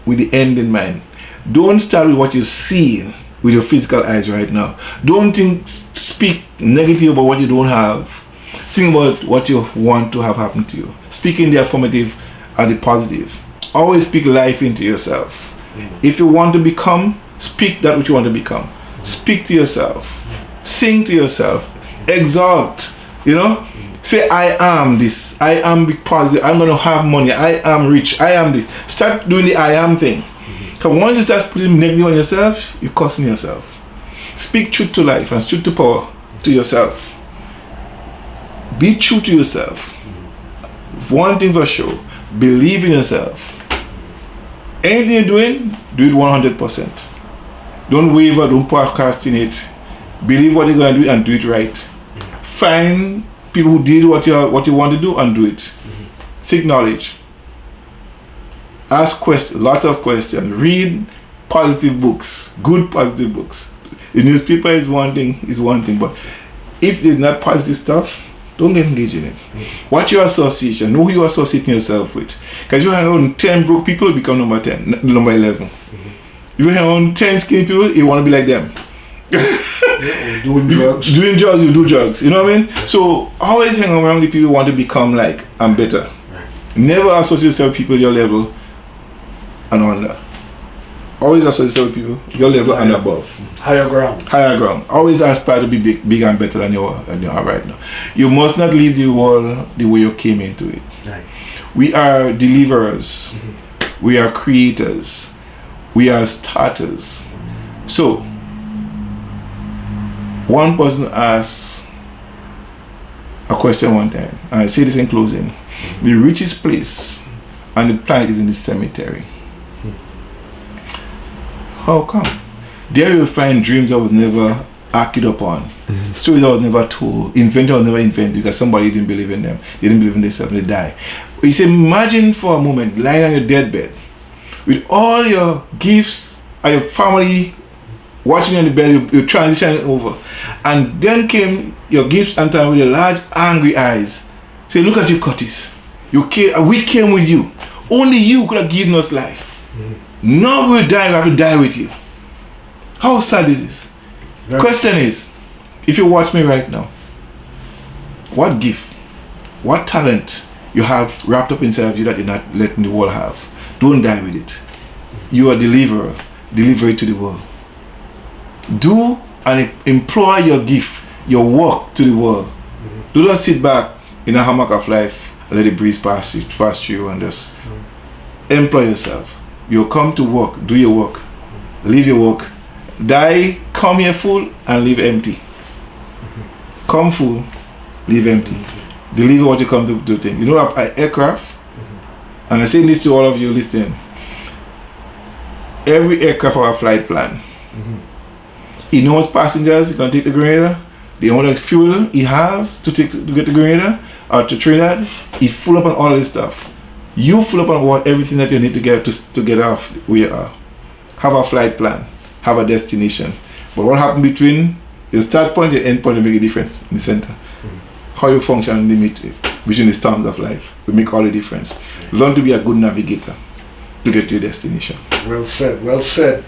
with the end in mind. Don't start with what you see with your physical eyes right now. Don't speak negative about what you don't have. Think about what you want to have happen to you. Speak in the affirmative and the positive. Always speak life into yourself. If you want to become, speak that which you want to become. Speak to yourself. Sing to yourself. Exalt. Say, I am this. I am positive. I'm going to have money. I am rich. I am this. Start doing the I am thing. Because once you start putting negative on yourself, you're cursing yourself. Speak truth to life and truth to power to yourself. Be true to yourself. One thing for sure, believe in yourself. Anything you're doing, do it 100%. Don't waver, don't procrastinate. Believe what you're going to do and do it right. Find people who did what you want to do and do it. Seek knowledge. Ask questions, lots of questions. Read positive books, good positive books. The newspaper is one thing, but if there's not positive stuff, don't get engaged in it. Watch your association. Know who you're associating yourself with. Because you hang on 10 broke people, you become number 10, number 11. If you hang on 10 skinny people, you want to be like them. Doing drugs. Doing drugs, you do drugs. You know what I mean? So always hang around the people you want to become like and better. Never associate yourself with people your level and under. Always associate yourself with people your level and above. Higher ground. Higher ground. Always aspire to be bigger and better than you are right now. You must not leave the world the way you came into it. Right. We are deliverers. We are creators. We are starters. So, one person asked a question one time, and I say this in closing. The richest place on the planet is in the cemetery. How come? There you will find dreams that was never acted upon, stories that was never told, invention was never invented because somebody didn't believe in them. They didn't believe in themselves and they die. You say, imagine for a moment lying on your deathbed with all your gifts and your family watching you on the bed, you're transitioning over. And then came your gifts and time with your large angry eyes. Say, look at you, Curtis. We came with you. Only you could have given us life. Now we're dying, we have to die with you. How sad is this? Question is, if you watch me right now, what gift, what talent you have wrapped up inside of you that you're not letting the world have? Don't die with it. You are a deliverer. Deliver it to the world. Do and employ your gift, your work to the world. Do not sit back in a hammock of life and let it breeze pass you and just employ yourself. You come to work, do your work, leave your work. Die, come here full and leave empty. Come full, leave empty. Deliver what you come to do. You know, an aircraft, and I say this to all of you listening, every aircraft has a flight plan. He knows passengers, he can take the Grenada, the amount of fuel he has to get the Grenada or to Trinidad, he's full up on all this stuff. You full up on everything that you need to get off where you are. Have a flight plan. Have a destination. But what happens between the start point and the end point will make a difference in the center. How you function in the between the storms of life will make all the difference. Learn to be a good navigator to get to your destination. Well said, well said.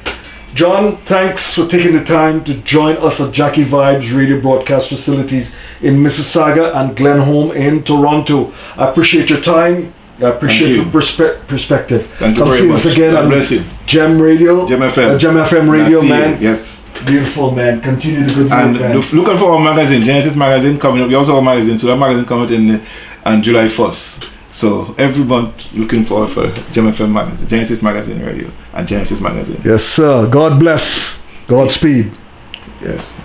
John, thanks for taking the time to join us at Jackie Vibes radio broadcast facilities in Mississauga and Glenholm in Toronto. I appreciate your time. I appreciate your perspective. Thank you very much. See us again on Gem Radio, GemFM. GemFM Radio, man. Yes. Beautiful, man. Continue the good work, and man. Looking for our magazine, Genesis magazine coming up. We also have a magazine, so that magazine coming in on July 1st. So every month, looking forward for GemFM magazine, Genesis magazine radio, and Genesis magazine. Yes, sir. God bless. Godspeed. Yes.